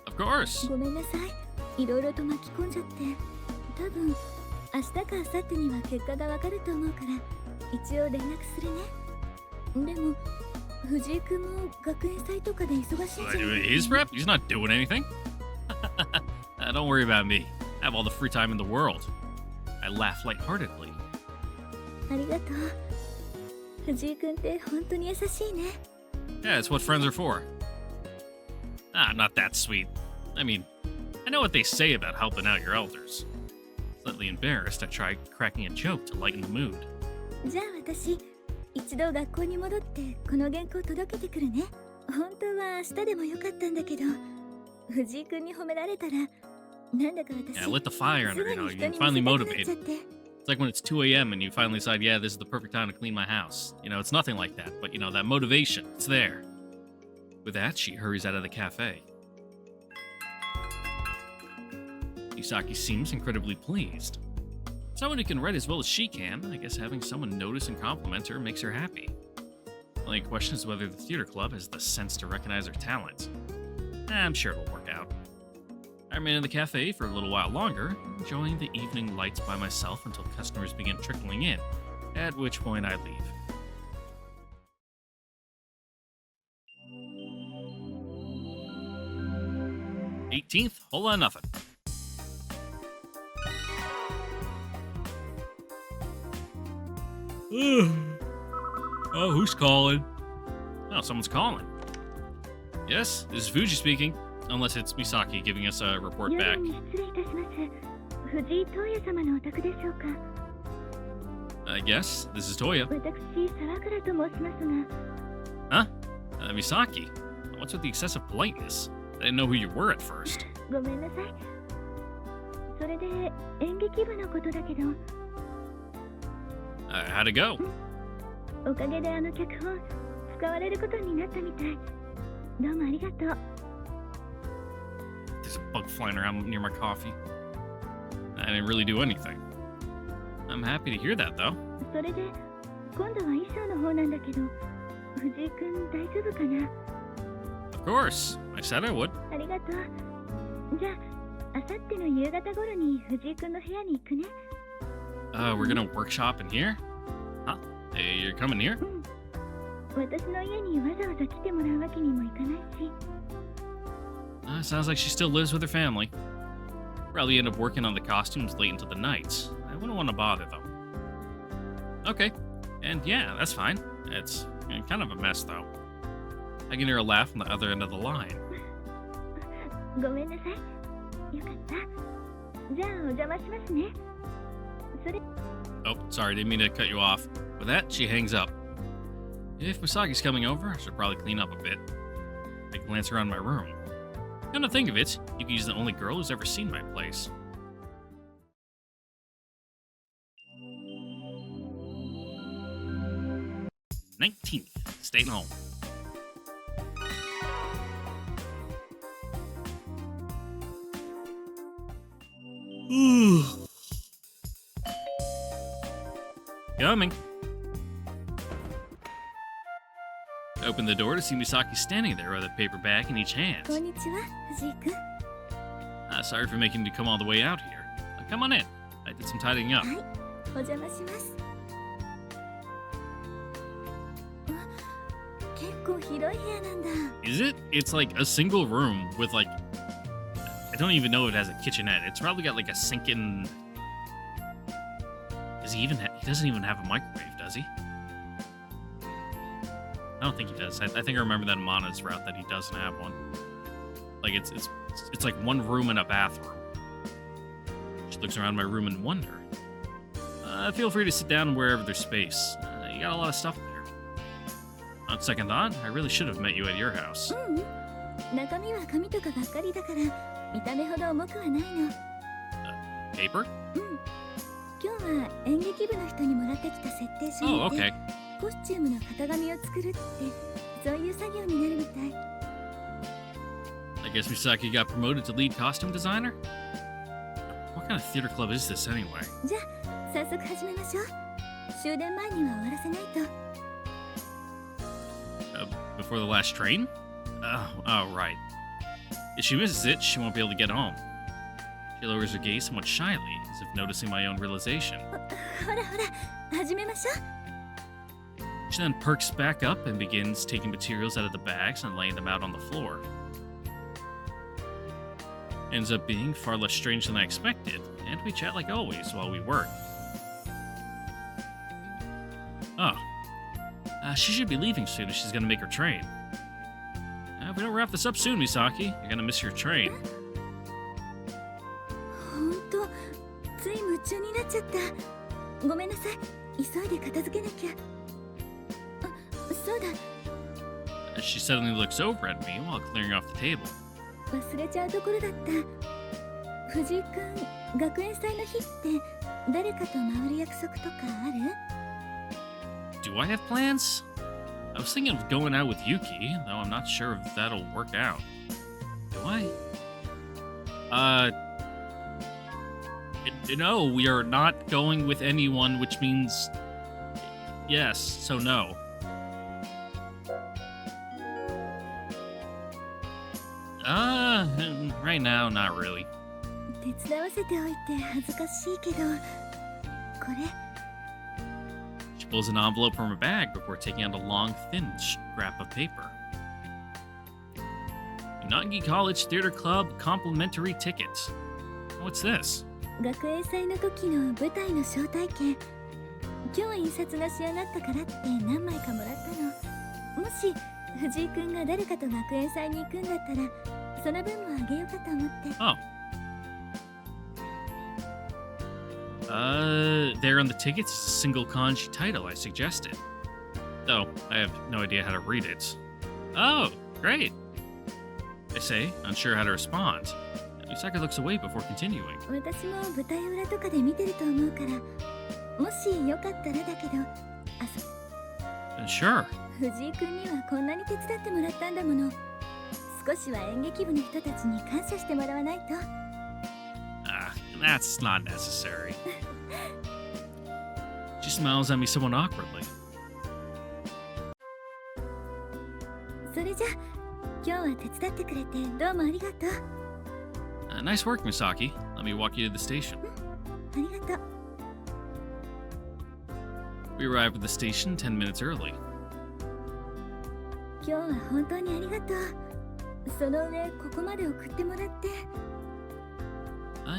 Of course. ごめんなさい。いろいろと巻き込んじゃって。多分、明日か明後日には結果がわかると思うから、一応連絡するね。でも、藤井君も学園祭とかで忙しいじゃん。His rep? He's not doing anything. Don't worry about me. I have all the free time in the world. I laugh lightheartedly. ありがとう。藤井君って本当に優しいね。 Yeah, it's what friends are for. Not that sweet. I mean, I know what they say about helping out your elders. Slightly embarrassed, I try cracking a joke to lighten the mood. じゃあ私、一度学校に戻ってこの原稿届けてくるね。本当は明日でもよかったんだけど、藤井君に褒められたら、なんだか私、 Yeah, lit the fire under, you know, you're finally motivated. It's like when it's 2 a.m. and you finally decide, yeah, this is the perfect time to clean my house. You know, it's nothing like that, but you know, that motivation, it's there. With that, she hurries out of the cafe. Misaki seems incredibly pleased. Someone who can write as well as she can, I guess having someone notice and compliment her makes her happy. The only question is whether the theater club has the sense to recognize her talent. I'm sure it'll work out. I remain in the cafe for a little while longer, enjoying the evening lights by myself until customers begin trickling in, at which point I leave. $18th, whole lot of nothing. Oh, who's calling? Oh, someone's calling. Yes, this is Fuji speaking. Unless it's Misaki giving us a report 夜 back. 分に失礼いたします。藤井東也様のお宅でしょうか。 Yes, this is Toya. 私、沢倉と申しますが。 Huh? Misaki? What's with the excessive politeness? I didn't know who you were at first. ごめんなさい。それで演劇部のことだけど。How'd it go? おかげであの脚本使われることになったみたい。どうもありがとう。 There's a bug flying around near my coffee. I didn't really do anything. I'm happy to hear that, though. それで今度は衣装の方なんだけど、藤井くん大丈夫かな？ Of course. I said I would. ありがとう。じゃあ、あさっての夕方頃に藤井くんの部屋に行くね。We're gonna workshop in here? Huh? Hey, you're coming here? うん。私の家にわざわざ来てもらうわけにもいかないし。Sounds like she still lives with her family. Probably end up working on the costumes late into the night. I wouldn't want to bother, though. Okay. And yeah, that's fine. It's kind of a mess, though. I can hear a laugh on the other end of the line. ごめんなさい。よかった。じゃあ、お邪魔しますね。それ。 Oh, sorry, didn't mean to cut you off. With that, she hangs up. If Misaki's coming over, I should probably clean up a bit. I glance around my room. Come to think of it, Yuki's the only girl who's ever seen my place. "19th, staying home." Coming. I open the door to see Misaki standing there with a paper bag in each hand. こんにちは、藤井くん。Sorry for making you come all the way out here. Come on in. I did some tidying up. はい、お邪魔します。結構広い部屋なんだ。 Is it? It's like a single room with like... I don't even know if it has a kitchenette. It's probably got like a sink in... Does he even he doesn't even have a microwave, does he? I don't think he does. I think I remember that in Mana's route that he doesn't have one. Like it's like one room and a bathroom. She looks around my room in wonder. Feel free to sit down wherever there's space. You got a lot of stuff there. On second thought, I really should have met you at your house. うん。中身は紙とかばっかりだから、見た目ほど重くはないの。Paper? うん。今日は演劇部の人にもらってきた設定書 Oh, を見て、 okay. コスチュームの型紙を作るって、そういう作業になるみたい。I guess Misaki got promoted to lead costume designer? What kind of theater club is this anyway? じゃあ、早速始めましょう。終電前には終わらせないと。Before the last train? Oh, right. If she misses it, she won't be able to get home. She lowers her gaze somewhat shyly, as if noticing my own realization. ほらほら、始めましょう。 She then perks back up and begins taking materials out of the bags and laying them out on the floor. Ends up being far less strange than I expected, and we chat like always while we work. Oh. She should be leaving soon if she's gonna make her train. If we don't wrap this up soon, Misaki, you're gonna miss your train. ほんと、つい夢中になっちゃった。ごめんなさい。急いで片付けなきゃ。あ、そうだ。 She suddenly looks over at me while clearing off the table. 忘れちゃうところだった。藤井くん、学園祭の日って誰かと回る約束とかある？ Do I have plans? I was thinking of going out with Yuki, though I'm not sure if that'll work out. Do I? No, we are not going with anyone, which means yes, so no. Right now, not really. 手伝わせておいて恥ずかしいけど、これ。 She pulls an envelope from her bag before taking out a long, thin scrap of paper. Unagi College Theater Club complimentary tickets. What's this? 学園祭の時の舞台の招待券。今日印刷が仕上がったからって何枚かもらったの。もし藤井くんが誰かと学園祭に行くんだったらその分もあげようかと思って。 Oh. There on the tickets is a single kanji title I suggested. Though, I have no idea how to read it. Oh, great. I say, unsure how to respond. Misaki looks away before continuing. 私も舞台裏とかで見てると思うから、もしよかったらだけど、Sure. 藤井君にはこんなに手伝ってもらったんだもの。少しは演劇部の人たちに感謝してもらわないと。That's not necessary. She smiles at me somewhat awkwardly. それじゃ、今日は手伝ってくれてどうもありがとう。Nice work, Misaki. Let me walk you to the station. ありがとう。We arrived at the station 10 minutes early. 今日は本当にありがとう。その上、ここまで送ってもらって。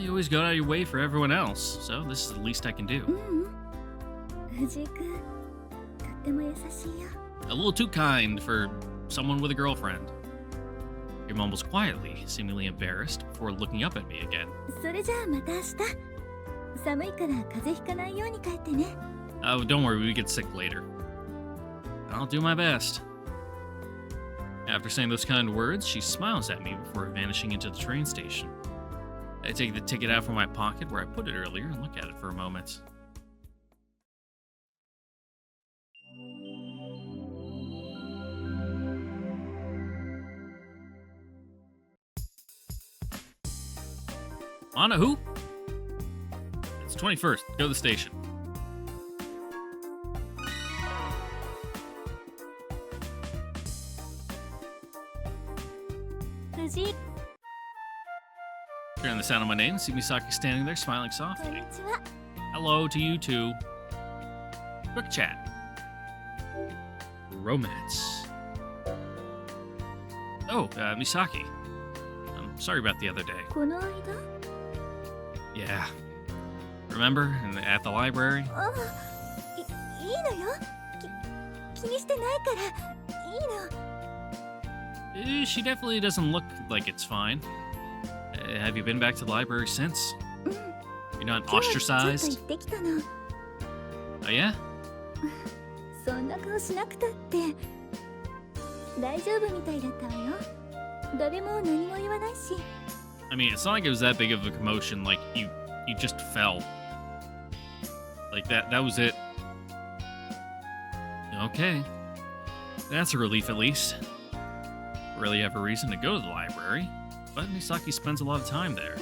You always go out of your way for everyone else, so this is the least I can do. 藤井君、とっても優しいよ。A little too kind for someone with a girlfriend. He mumbles quietly, seemingly embarrassed, before looking up at me again. それじゃあまた明日。寒いから風邪ひかないように帰ってね。Oh, don't worry, we get sick later. I'll do my best. After saying those kind words, she smiles at me before vanishing into the train station. I take the ticket out from my pocket where I put it earlier and look at it for a moment. Anna, who? It's 21st. Go to the station. Fuji. Hearing the sound of my name, see Misaki standing there smiling softly. こんにちは。 Hello to you too. Quick chat. Romance. Oh, Misaki. I'm sorry about the other day. この間？ Yeah. Remember? At the library? ああ、いいのよ。気にしてないからいいの。 She definitely doesn't look like it's fine. Have you been back to the library since? You're not 今日ちょっと ostracized? 行ってきたの。 Oh, yeah? そんな顔しなくたって。大丈夫みたいだったわよ。誰も何も言わないし。 I mean, it's not like it was that big of a commotion. Like, you just fell. Like, that was it. Okay. That's a relief, at least. Really have a reason to go to the library, but Misaki spends a lot of time there.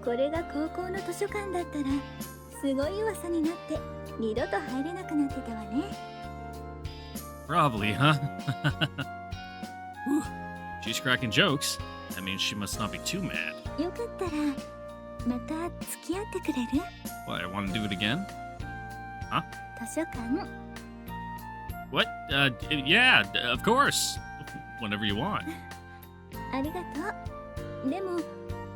これが高校の図書館だったらすごい噂になって二度と入れなくなってたわね。 Probably, huh? Whew. She's cracking jokes. That means she must not be too mad. よかったらまた付き合ってくれる？ What, I want to do it again? Huh? 図書館。 What? Yeah, of course. Whenever you want. ありがとう。でも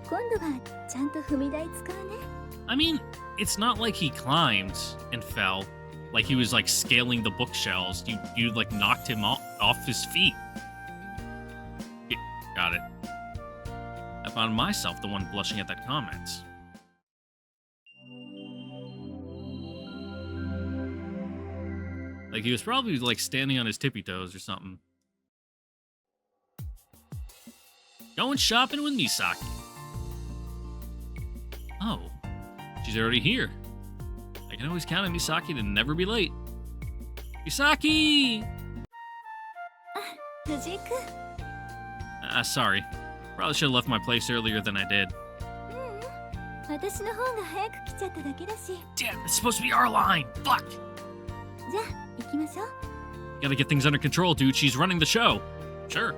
今度はちゃんと踏み台使うね。 I mean, it's not like he climbed and fell. Like he was like scaling the bookshelves. You like knocked him off his feet. Yeah, got it. I found myself the one blushing at that comment. Like he was probably like standing on his tippy toes or something. Going shopping with Misaki. Oh, she's already here. I can always count on Misaki to never be late. Misaki! 藤井くん。 Sorry. Probably should have left my place earlier than I did. 私の方が早く来ちゃっただけだし。 Damn, it's supposed to be our line. Fuck! じゃあ行きましょう。 Gotta get things under control, dude. She's running the show. Sure.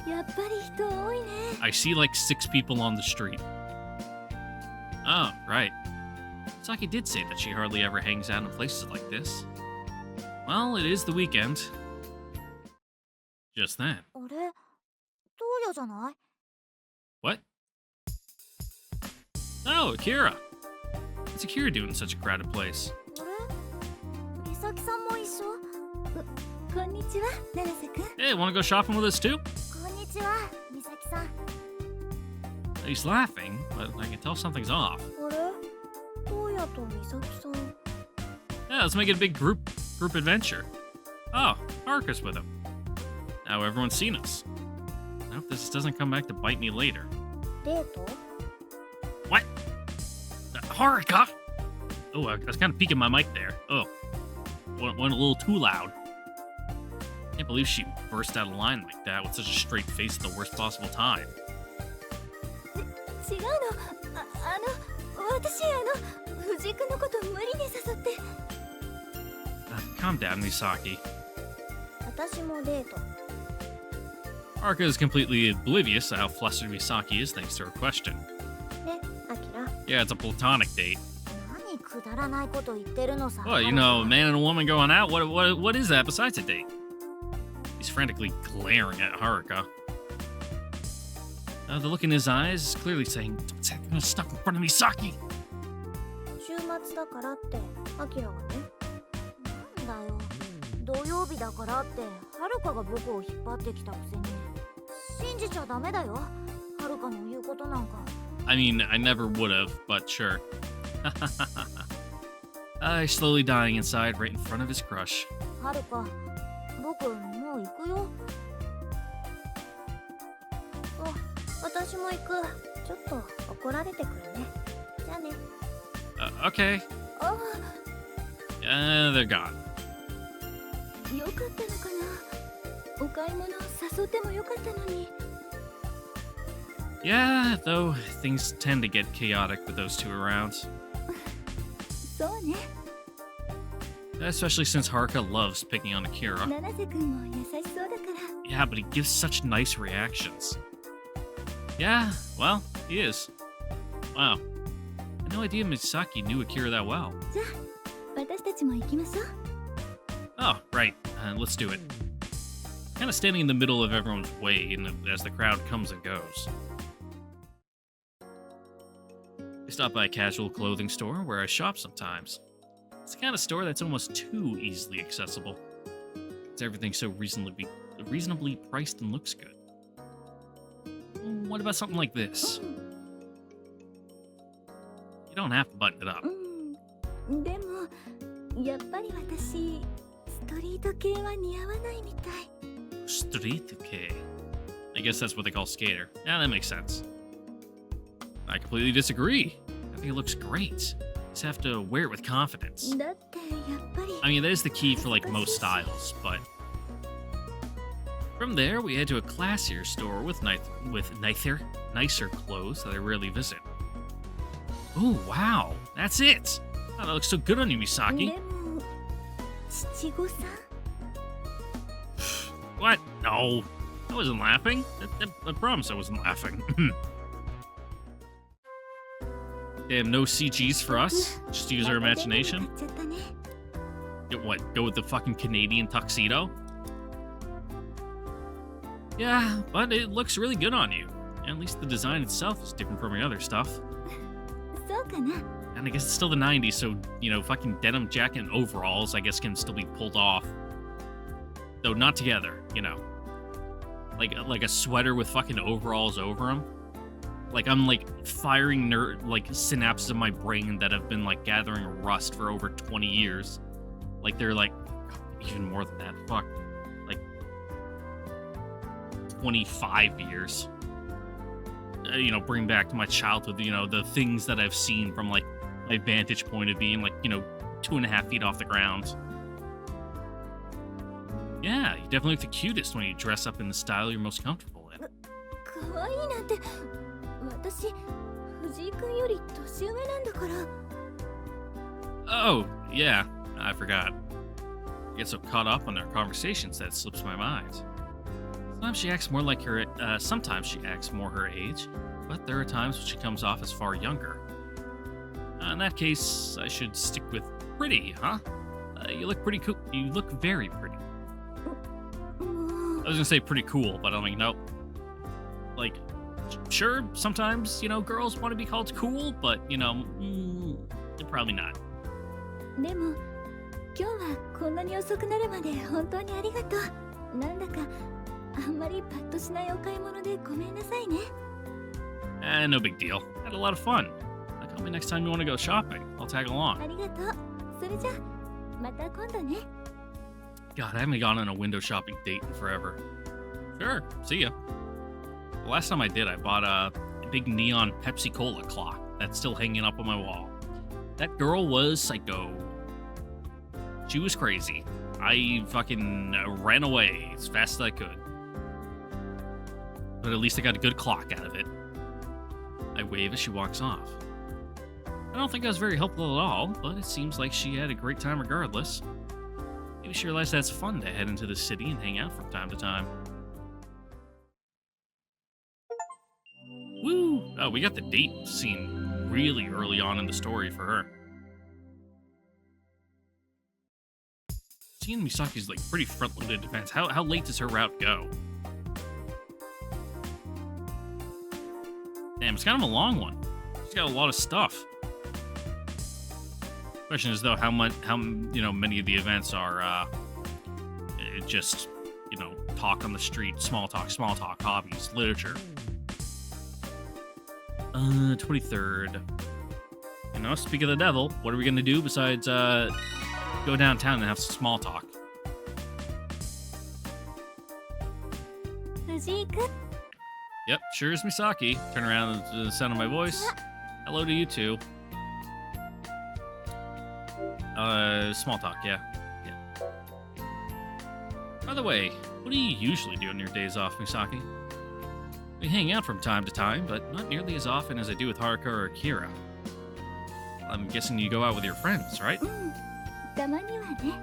やっぱり人多いね。 I see like 6 people on the street. Oh, right. Misaki did say that she hardly ever hangs out in places like this. Well, it is the weekend. Just then. あれ、トーヤじゃない？ What? Oh, Akira. What's Akira doing in such a crowded place? あれ、美咲さんも一緒？ちは、七瀬くん。 Hey, wanna go shopping with us too? こんにちは、美咲さん。 He's laughing, but I can tell something's off. あれ、どうやと美咲さん。 Yeah, let's make it a big group adventure. Oh, Parker's with him. Now everyone's seen us. I hope this doesn't come back to bite me later. デート？ What? Haruka? Oh, I was kind of peeking my mic there. Oh, went a little too loud. Can't believe she burst out of line like that with such a straight face at the worst possible time. 違うの。私藤井くんのこと無理に誘って。Calm down, Misaki. 私もデート。 Haruka is completely oblivious to how flustered Misaki is thanks to her question. ね、アキラ。 Yeah, it's a platonic date. 何くだらないこと言ってるのさ。 Well, you know, a man and a woman going out. What is that besides a date? He's frantically glaring at Haruka. The look in his eyes is clearly saying, "Don't say I'm gonna stop in front of Misaki." 週末だからってアキラがね。なんだよ。土曜日だからってはるかが僕を引っ張ってきたくせに。信じちゃダメだよ。はるかの言うことなんか。 I mean, I never would have, but sure. Slowly dying inside right in front of his crush. はるか、僕もう行くよ。私も行く。ちょっと怒られてくるね。じゃあね。Okay. あ They're gone. あ、よかったのかな。お買い物誘ってもよかったのに。 Yeah, though things tend to get chaotic with those two around. そうね。 Especially since Haruka loves picking on Akira. 七瀬くんも優しそうだから。 Yeah, but he gives such nice reactions. Yeah, well, he is. Wow. I had no idea Misaki knew Akira that well. じゃあ、私たちも行きましょう。 Oh, right. Let's do it. Kind of standing in the middle of everyone's way as the crowd comes and goes. I stop by a casual clothing store where I shop sometimes. It's the kind of store that's almost too easily accessible. It's everything so reasonably priced and looks good. What about something like this? You don't have to button it up. でも、やっぱり私、ストリート系は似合わないみたい。 Street K. I guess that's what they call skater. Yeah, that makes sense. I completely disagree. I think it looks great. You just have to wear it with confidence. だってやっぱり。 I mean, that is the key for like most styles, but from there we head to a classier store with nicer clothes that I rarely visit. Oh wow, that's it. Oh, that looks so good on you, Misaki. でも、七五三？ What? No, I wasn't laughing. I promise I wasn't laughing. Damn, no CGs for us. Just use our imagination. Get what? Go with the fucking Canadian tuxedo? Yeah, but it looks really good on you. At least the design itself is different from your other stuff. そうかな。 And I guess it's still the 90s, so, you know, fucking denim jacket and overalls, I guess, can still be pulled off. Though not together, you know. Like a sweater with fucking overalls over them. Like I'm like firing synapses in my brain that have been like gathering rust for over 20 years. Like they're like even more than that. Fuck. Like 25 years. You know, bring back to my childhood, you know, the things that I've seen from like my vantage point of being like, you know, 2.5 feet off the ground. Yeah, you definitely look the cutest when you dress up in the style you're most comfortable in. 可愛いなんて、私、藤井くんより年上なんだから。 Oh, yeah, I forgot. I get so caught up on our conversations that it slips my mind. Sometimes she acts more her age, but there are times when she comes off as far younger. In that case, I should stick with pretty, huh? You look pretty cool. You look very pretty. I was gonna say pretty cool, but I'm like, nope. Like, sure, sometimes, you know, girls want to be called cool, but, you know, probably not. でも、今日はここんなに遅くなるまで本当にありがとう。なんだかあんまりパッとしないお買い物でごめんなさいね。No big deal. Had a lot of fun. Call me next time you want to go shopping. I'll tag あ along. りがとう。それじゃまた今度ね。 God, I haven't gone on a window shopping date in forever. Sure, see ya. The last time I did, I bought a big neon Pepsi Cola clock that's still hanging up on my wall. That girl was psycho. She was crazy. I fucking ran away as fast as I could. But at least I got a good clock out of it. I wave as she walks off. I don't think I was very helpful at all, but it seems like she had a great time regardless. Maybe she realized that's fun to head into the city and hang out from time to time. Woo! Oh, we got the date scene really early on in the story for her. Seeing Misaki's like pretty front-loaded defense. How late does her route go? Damn, it's kind of a long one. She's got a lot of stuff. Question is though how many of the events are just talk on the street, small talk, hobbies, literature. 23rd. Speak of the devil, what are we gonna do besides go downtown and have some small talk? 藤井くん。 Yep, sure is Misaki. Turn around to the sound of my voice. Hello to you too. Small talk, yeah. By the way, what do you usually do on your days off, Misaki? We hang out from time to time, but not nearly as often as I do with Haruka or Akira. I'm guessing you go out with your friends, right? うん。たまにはね。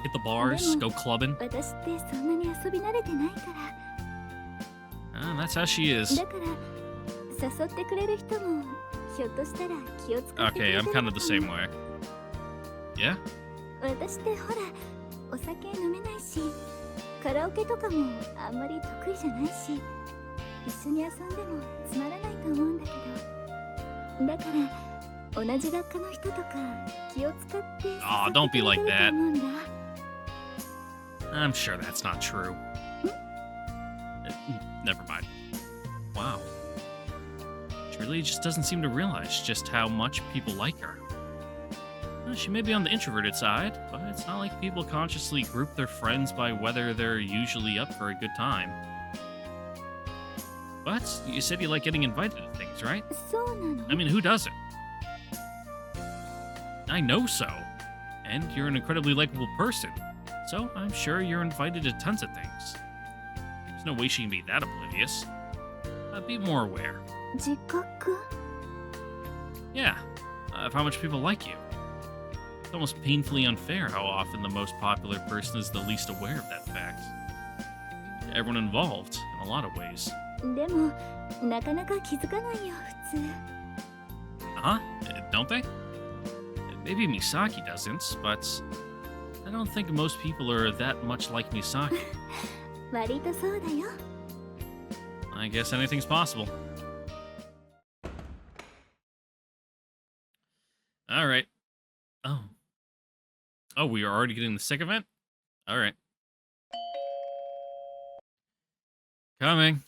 Hit the bars, go clubbing. 私ってそんなに遊び慣れてないから。 That's how she is. だから誘ってくれる人もひょっとしたら気を使ってくれ Okay, て I'm る kind of the same way. Yeah? 私ってほらお酒飲めないしカラオケとかもあんまり得意じゃないし一緒に遊んでもつまらないと思うんだけどだから同じ学科の人とか気を使って誘って Aw, don't be くれ like てると that. 思うんだ I'm sure that's not true. Never mind. Wow. She really just doesn't seem to realize just how much people like her. She may be on the introverted side, but it's not like people consciously group their friends by whether they're usually up for a good time. But you said you like getting invited to things, right? そうなの I mean, who doesn't? I know so. And you're an incredibly likable person, so I'm sure you're invited to tons of things. There's no way she can be that oblivious. Be more aware. 自覚 Yeah, of how much people like you. It's almost painfully unfair how often the most popular person is the least aware of that fact. Everyone involved, in a lot of ways. でもなかなか気づかないよ普通 Huh? Don't they? Maybe Misaki doesn't, but I don't think most people are that much like Misaki. 割とそうだよ I guess anything's possible. Alright. Oh. Oh, we are already getting the sick event? Alright. Coming.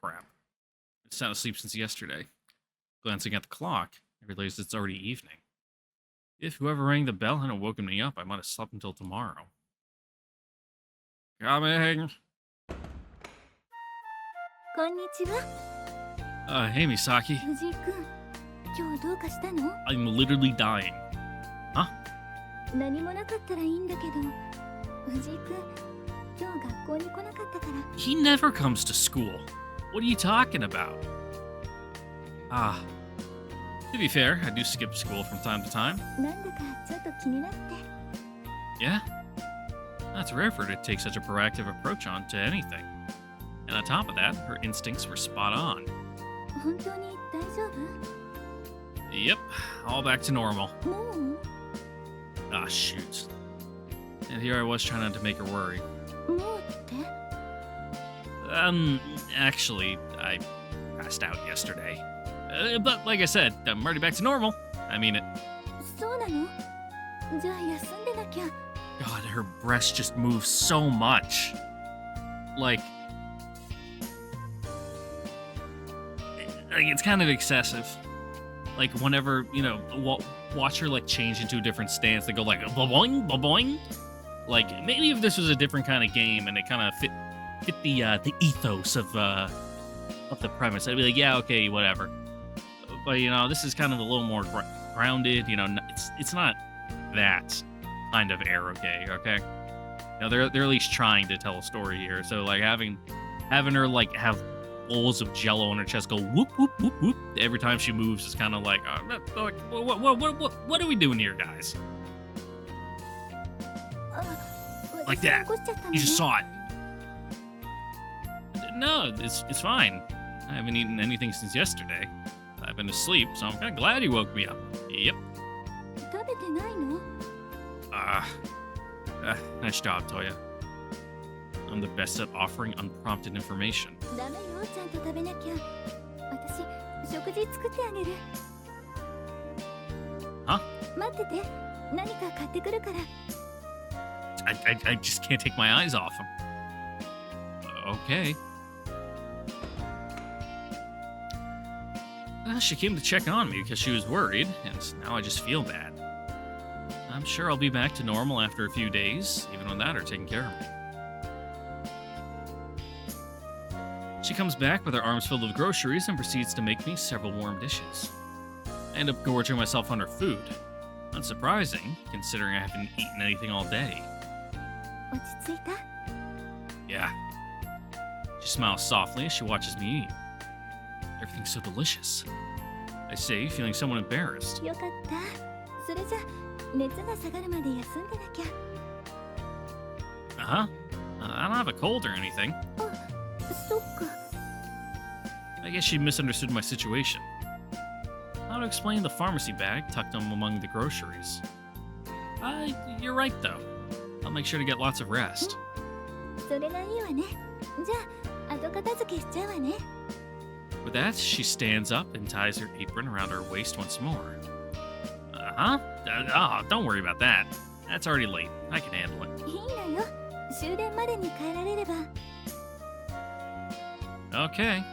Crap. I've been sound asleep since yesterday. Glancing at the clock, I realized it's already evening. If whoever rang the bell hadn't woken me up, I might have slept until tomorrow. Coming. こんにちは Hey, Misaki. 藤井くん今日どうかしたの I'm literally dying. Huh? 何もなかったらいいんだけど藤井くん今日学校に来なかったから He never comes to school. What are you talking about? Ah. To be fair, I do skip school from time to time. なんだかちょっと気になって Yeah? That's rare for her to take such a proactive approach on to anything. And on top of that, her instincts were spot on. 本当に大丈夫 Yep, all back to normal. もう Ah, shoot. And here I was trying not to make her worry. もうって Actually, I passed out yesterday. But like I said, I'm already back to normal. I mean it. そうなのじゃあ休んでなきゃ God, her breast just moves so much. Like it's kind of excessive. Like whenever, watch her like change into a different stance, they go like boing, boing. Like maybe if this was a different kind of game and it kind of fit the ethos of the premise, I'd be like, yeah, okay, whatever. But this is kind of a little more grounded. It's not that kind of eroge, okay? They're at least trying to tell a story here. So like having her like have bowls of jello on her chest go whoop whoop whoop whoop every time she moves is kind of like, what are we doing here, guys? Like that. You just saw it. No, it's fine. I haven't eaten anything since yesterday. I've been asleep, so I'm kind of glad you woke me up. Yep. Nice job, Toya. I'm the best at offering unprompted information. Huh? I just can't take my eyes off him. Okay. She came to check on me because she was worried, and now I just feel bad. I'm sure I'll be back to normal after a few days, even without her taking care of me. She comes back with her arms filled with groceries and proceeds to make me several warm dishes. I end up gorging myself on her food. Unsurprising, considering I haven't eaten anything all day. Yeah. She smiles softly as she watches me eat. Everything's so delicious. I say, feeling somewhat embarrassed. Uh-huh. I don't have a cold or anything. I guess she misunderstood my situation. How to explain the pharmacy bag tucked among the groceries? You're right, though. I'll make sure to get lots of rest. With that, she stands up and ties her apron around her waist once more. Don't worry about that. That's already late. I can handle it. Okay.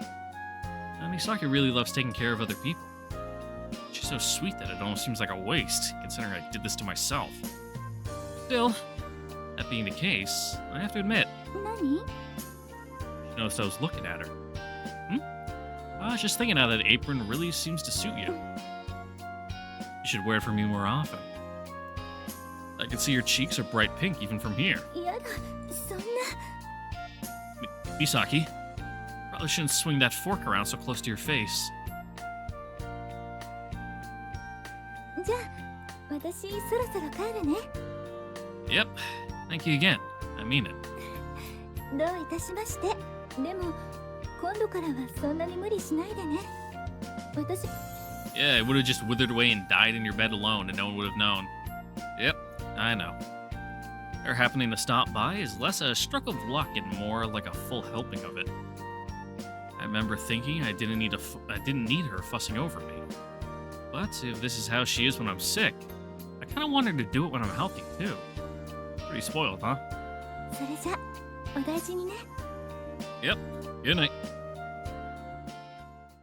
Misaki really loves taking care of other people. She's so sweet that it almost seems like a waste, considering I did this to myself. Still, that being the case, I have to admit, she noticed I was looking at her. I was just thinking how that apron really seems to suit you. You should wear it for me more often. I can see your cheeks are bright pink even from here. Misaki, probably shouldn't swing that fork around so close to your face. Yep, thank you again. I mean it. Yeah, it would have just withered away and died in your bed alone and no one would have known. Yep, I know. Her happening to stop by is less a stroke of luck and more like a full helping of it. I remember thinking I didn't need her fussing over me. But if this is how she is when I'm sick, I kind of want her to do it when I'm healthy too. Pretty spoiled, huh? Yep, good night.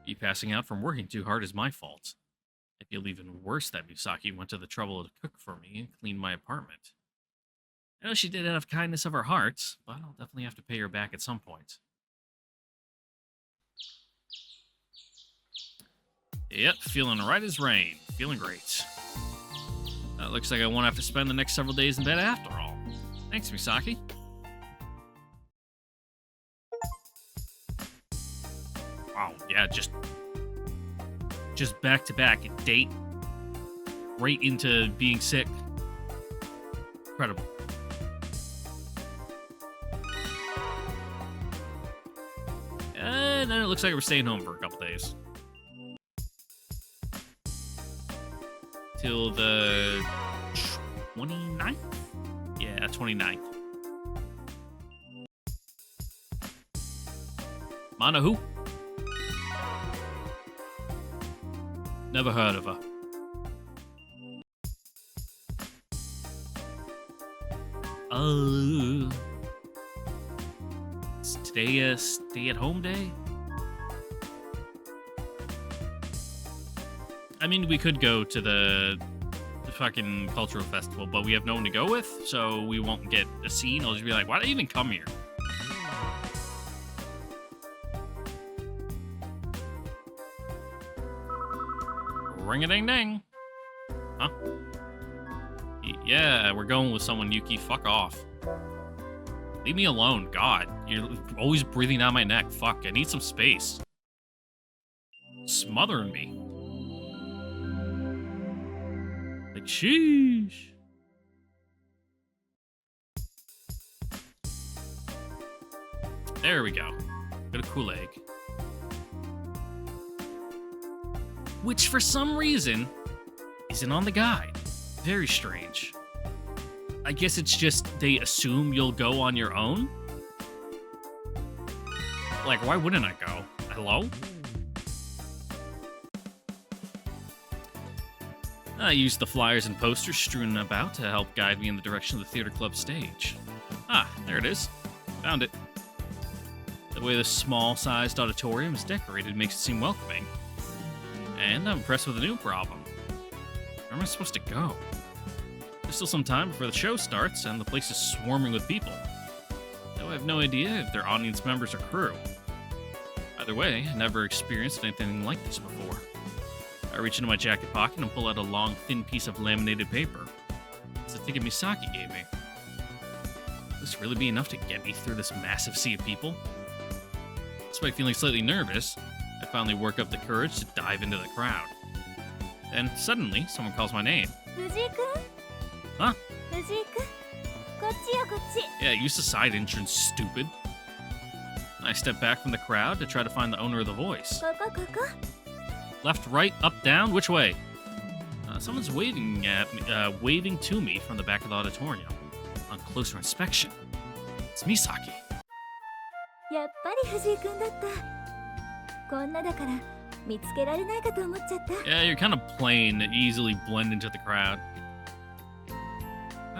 You passing out from working too hard is my fault. I feel even worse that Misaki went to the trouble to cook for me and clean my apartment. I know she did it out of kindness of her heart, but I'll definitely have to pay her back at some point. Yep, feeling right as rain. Feeling great. Looks like I won't have to spend the next several days in bed after all. Thanks, Misaki. Wow, yeah, just back to back, date right into being sick. Incredible. And then it looks like we're staying home for a couple days. Till the 29th? Yeah, 29th. Mana who? Never heard of her. Is today a stay-at-home day? I mean, we could go to the fucking cultural festival, but we have no one to go with, so we won't get a scene. I'll just be like, why did I even come here? Ring-a-ding-ding. Huh? Yeah, we're going with someone, Yuki. Fuck off. Leave me alone. God, you're always breathing down my neck. Fuck, I need some space. Smothering me. Like, sheesh. There we go. Got a cool egg. Which, for some reason, isn't on the guide. Very strange. I guess it's just they assume you'll go on your own? Like, why wouldn't I go? Hello? I used the flyers and posters strewn about to help guide me in the direction of the theater club stage. Ah, there it is. Found it. The way the small-sized auditorium is decorated makes it seem welcoming. And I'm impressed with the new problem. Where am I supposed to go? There's still some time before the show starts, and the place is swarming with people. Though I have no idea if they're audience members or crew. Either way, I never experienced anything like this before. I reach into my jacket pocket and pull out a long, thin piece of laminated paper. It's the ticket Misaki gave me. Will this really be enough to get me through this massive sea of people? Despite feeling slightly nervous, I finally work up the courage to dive into the crowd. Then, suddenly, someone calls my name. Fujii-kun? Huh? Fujii-kun? Kochi yo, kochi. Yeah, use the side entrance, stupid. I step back from the crowd to try to find the owner of the voice. Koko? Left, right, up, down, which way? Someone's waving at me, waving to me from the back of the auditorium. On closer inspection, it's Misaki. やっぱり藤井君だった。こんなだから見つけられないかと思っちゃった。 Yeah, you're kind of plain that you easily blend into the crowd.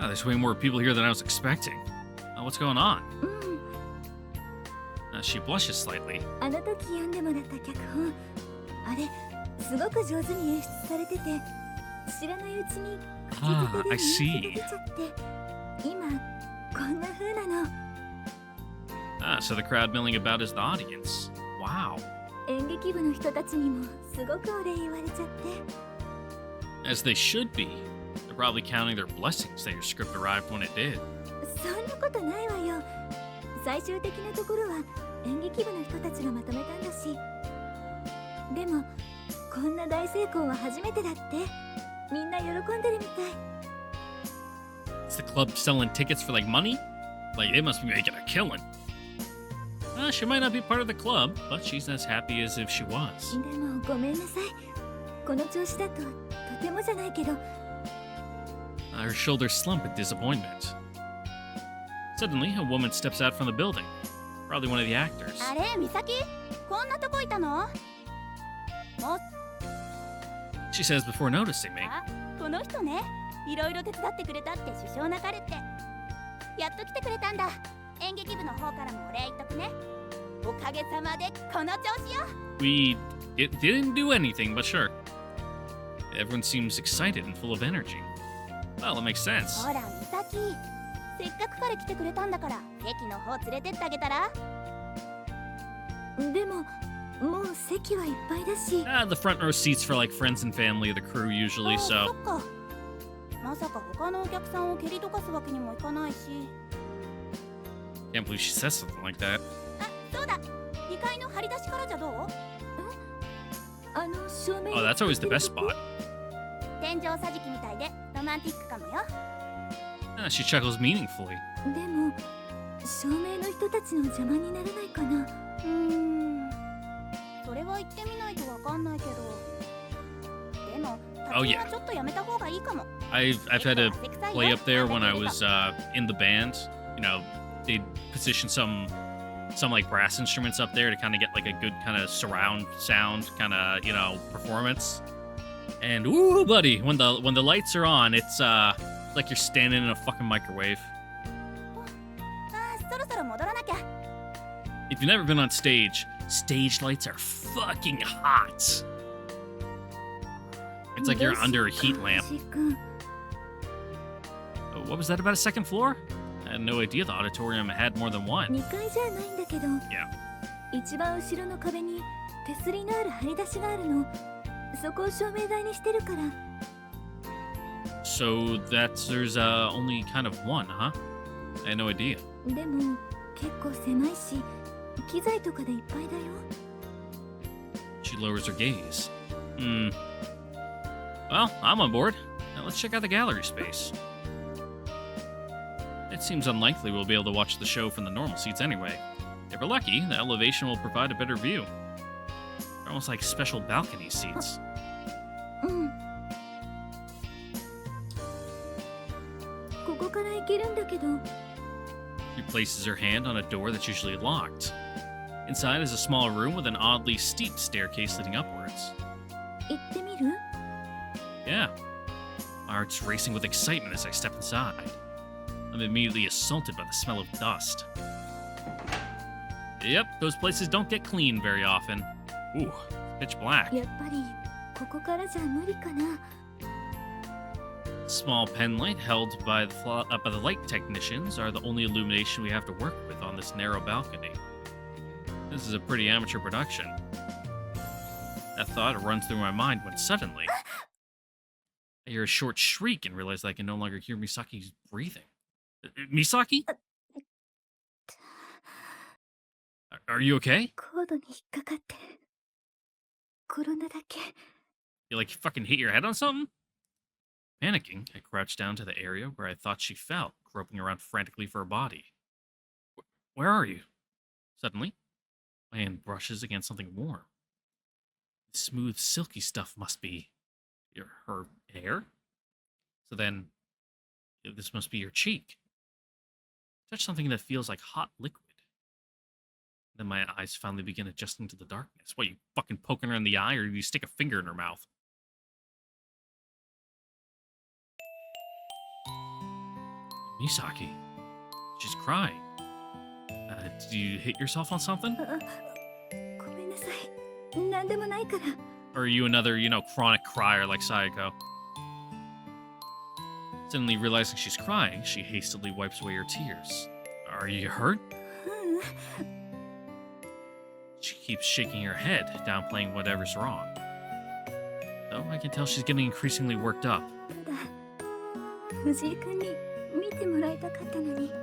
There's way more people here than I was expecting. What's going on? うん。 She blushes slightly. あの時読んでもらった脚本、あれすごく上手に演出されてて、知らないうちに口づてで I 人気 see. が出ちゃって、今こんな風なの。 So the crowd milling about is the audience. Wow. 演劇部の人たちにもすごくお礼言われちゃって。 As they should be. They're probably counting their blessings that your script arrived when it did. そんなことないわよ。最終的なところは演劇部の人たちがまとめたんだし。でもこんな大成功は初めてだって。みんな喜んでるみたい。 Is the club selling tickets for like money? Like they must be making a killing. She might not be part of the club, but she's as happy as if she was. でもごめんなさい。この調子だととてもじゃないけど。 Her shoulders slump in disappointment. Suddenly, a woman steps out from the building. Probably one of the actors. あれ、美咲？こんなとこいたの？ She says before noticing me. あ、この人ね。いろいろ手伝ってくれたって首相泣かれて。やっと来てくれたんだ。演劇部の方からもお礼言っとくね。おかげさまでこの調子よ。It didn't do anything, but sure. Everyone seems excited and full of energy. Well, it makes sense. ほら、美咲。せっかく彼来てくれたんだから、席の方連れてってあげたら？でももう席はいっぱいだし。The front row seats for like friends and family of the crew usually, そ so. っか。まさか他のお客さんを蹴りとかすわけにもいかないし。 Can't believe she says something like that. あ、そうだ。2階の張り出しからじゃどう？あの照明。Oh, that's always the best spot. 天井桟敷みたいでロマンティックかもよ。She chuckles meaningfully. でも照明の人たちの邪魔にならないかな。それは言ってみないとわかんないけど。でも、 Oh, 立ち yeah. はちょっとやめた方がいいかも。I've had to play up there when I was in the band. You know, they'd position some like brass instruments up there to kind of get like a good kind of surround sound kind of, you know, performance. And ooh, buddy, when the lights are on, it's like you're standing in a fucking microwave. If you've never been on stage, stage lights are fucking hot. It's like you're under a heat lamp. Oh, what was that about a second floor? I had no idea the auditorium had more than one. 2階じゃないんだけど、 Yeah. 一番後ろの壁に手すりのある張り出しがあるの。そこを照明台にしてるから。 So there's only kind of one, huh? I had no idea. でも結構狭いし、機材とかでいっぱいだよ。 She lowers her gaze. Well, I'm on board. Now let's check out the gallery space. It seems unlikely we'll be able to watch the show from the normal seats anyway. If we're lucky, the elevation will provide a better view. They're almost like special balcony seats. うん。ここから行けるんだけど。 She places her hand on a door that's usually locked. Inside is a small room with an oddly steep staircase leading upwards. 行ってみる？ Yeah. My heart's racing with excitement as I step inside. I'm immediately assaulted by the smell of dust. Yep, those places don't get cleaned very often. Ooh, pitch black. やっぱりここからじゃ無理かな。 Small pen light held by the light technicians are the only illumination we have to work with on this narrow balcony. This is a pretty amateur production. That thought runs through my mind when suddenly I hear a short shriek and realize that I can no longer hear Misaki's breathing. Misaki? Are you okay? コードに引っかかって転んだだけ。 You like fucking hit your head on something? Panicking, I crouched down to the area where I thought she fell, groping around frantically for her body. Where are you? Suddenly, my hand brushes against something warm. The smooth, silky stuff must be her hair? So then, this must be your cheek. Touch something that feels like hot liquid. Then my eyes finally begin adjusting to the darkness. What, you fucking poking her in the eye, or do you stick a finger in her mouth? Misaki. She's crying. Did you hit yourself on something? ごめんなさい。なんでもないから。 Or are you another, chronic crier like Sayako? Suddenly realizing she's crying, she hastily wipes away her tears. Are you hurt? ううん。 She keeps shaking her head, downplaying whatever's wrong. Though I can tell she's getting increasingly worked up. ただ藤井君に見てもらいたかったのにど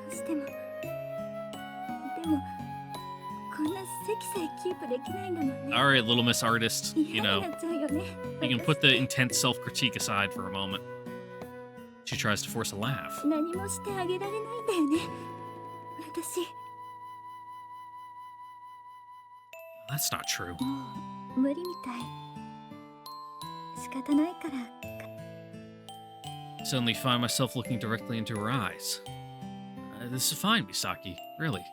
うしても。でもこんな席さえキープできないんだもんね。 Alright, little miss artist, 嫌になっちゃうよね。 you can put the intense self-critique aside for a moment. She tries to force a laugh. 何もしてあげられないんだよね。私。 That's not true. もう無理みたい。仕方ないから。 Suddenly find myself looking directly into her eyes. This is fine, Misaki. Really.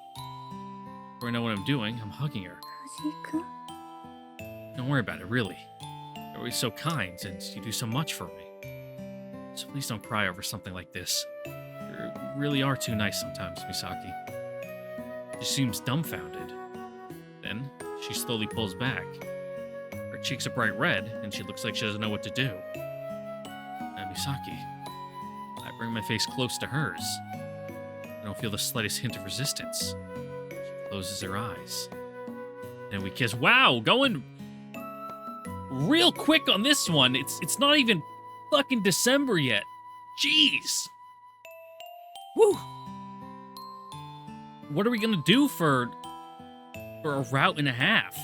Before I know what I'm doing, I'm hugging her. 藤井君。 Don't worry about it, really. You're always so kind, and you do so much for me. So please don't cry over something like this. You really are too nice sometimes, Misaki. She seems dumbfounded. Then, she slowly pulls back. Her cheeks are bright red, and she looks like she doesn't know what to do. Misaki. I bring my face close to hers. I don't feel the slightest hint of resistance. She closes her eyes. And we kiss. Wow, going real quick on this one. It's not even fucking December yet. Jeez. Woo. What are we gonna do for a route and a half?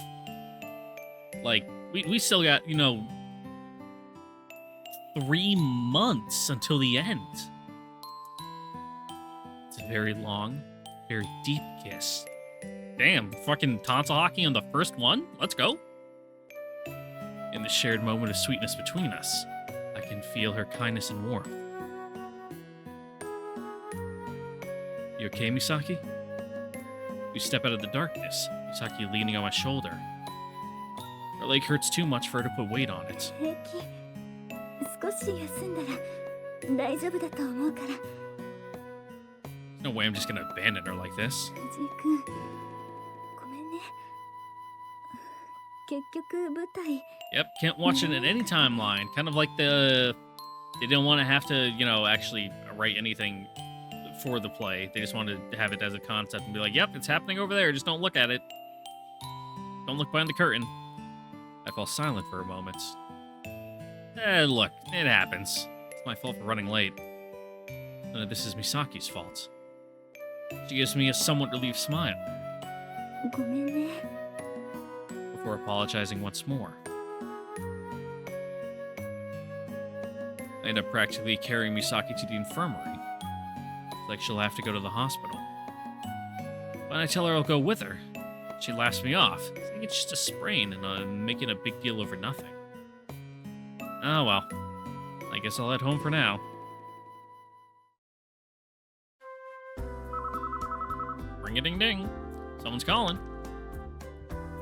Like, we still got, 3 months until the end. It's a very long, very deep kiss. Damn, fucking tonsil hockey on the first one? Let's go. In the shared moment of sweetness between us, I can feel her kindness and warmth. You okay, Misaki? We step out of the darkness, Misaki leaning on my shoulder. Her leg hurts too much for her to put weight on it. 平気。少し休んだら大丈夫だと思うから。 No way I'm just gonna abandon her like this. 藤井君、結局舞台 Yep, can't watch it in any timeline. Kind of like they didn't want to have to, actually write anything for the play. They just wanted to have it as a concept and be like, yep, it's happening over there. Just don't look at it. Don't look behind the curtain. I fell silent for a moment. Look, it happens. It's my fault for running late. This is Misaki's fault. She gives me a somewhat relieved smile ごめんね before apologizing once more. I end up practically carrying Misaki to the infirmary. It's like she'll have to go to the hospital. When I tell her I'll go with her, she laughs me off, saying it's just a sprain and making a big deal over nothing. Oh well, I guess I'll head home for now. Ring-a-ding-ding. Someone's calling.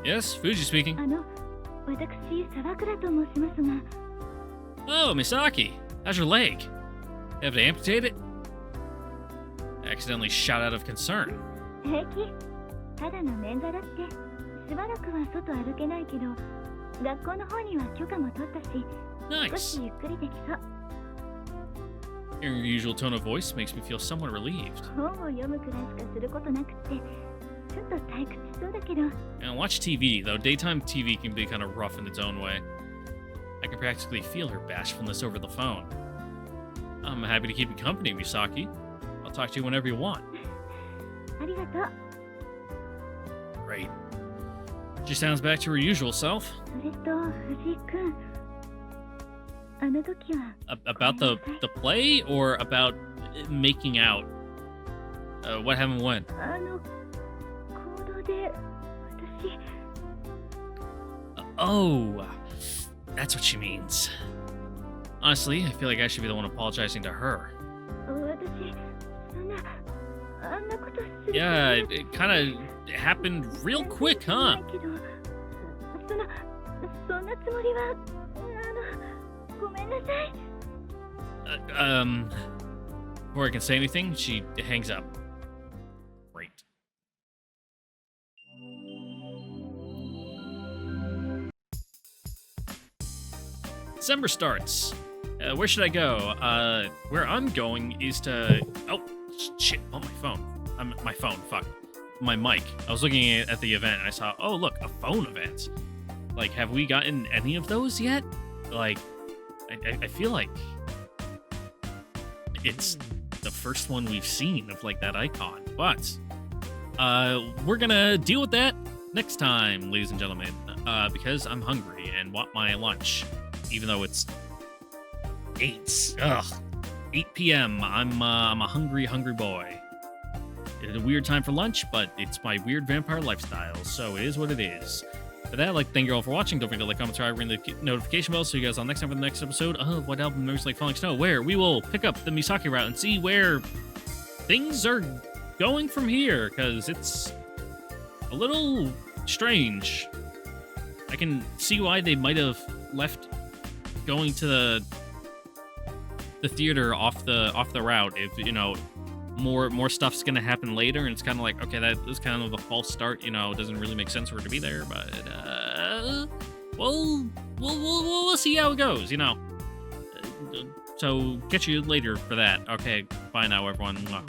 Yes, Fuji speaking. 私沢倉と申しますが Oh, Misaki, how's your leg? You have to amputate it? I accidentally shot out of concern. 平気ただの捻挫だってしばらくは外歩けないけど学校の方には許可も取ったし少 Nice. しゆっくりできそう Hearing your usual tone of voice makes me feel somewhat relieved. 本を読むくらいしかすることなくってちょっと退屈しそうだけど And watch TV, though daytime TV can be kind of rough in its own way. I can practically feel her bashfulness over the phone. I'm happy to keep you company, Misaki. I'll talk to you whenever you want. ありがとう Great. She sounds back to her usual self. それと藤井君あの時は About the play or about making out? What happened when? あの行動で私 Oh, that's what she means. Honestly, I feel like I should be the one apologizing to her. 私そんなあんなことする Yeah, it kind of happened real quick, huh? けどそんなつもりはごめんなさい Before I can say anything, she hangs up. Great. December starts. Where should I go? Where I'm going is to... Oh, shit. Oh, my phone. My phone, fuck. My mic. I was looking at the event and I saw, oh, look, a phone event. Like, have we gotten any of those yet? Like, I feel like it's the first one we've seen of, like, that icon. But, we're gonna deal with that next time, ladies and gentlemen. Because I'm hungry and want my lunch. Even though it's 8 p.m. I'm a hungry boy. It's a weird time for lunch, but it's my weird vampire lifestyle, so it is what it is. For that, I'd like to thank you all for watching. Don't forget to like, comment, subscribe, ring the notification bell so you guys on next time for the next episode of What Album Memories Like Falling Snow, where we will pick up the Misaki route and see where things are going from here, because it's a little strange. I can see why they might have left going to the theater off the route if, you know, more stuff's gonna happen later, and it's kind of like, okay, that is kind of a false start, you know, it doesn't really make sense for it to be there, but we'll see how it goes, you know. So catch you later for that. Okay, bye now, everyone. Mwah.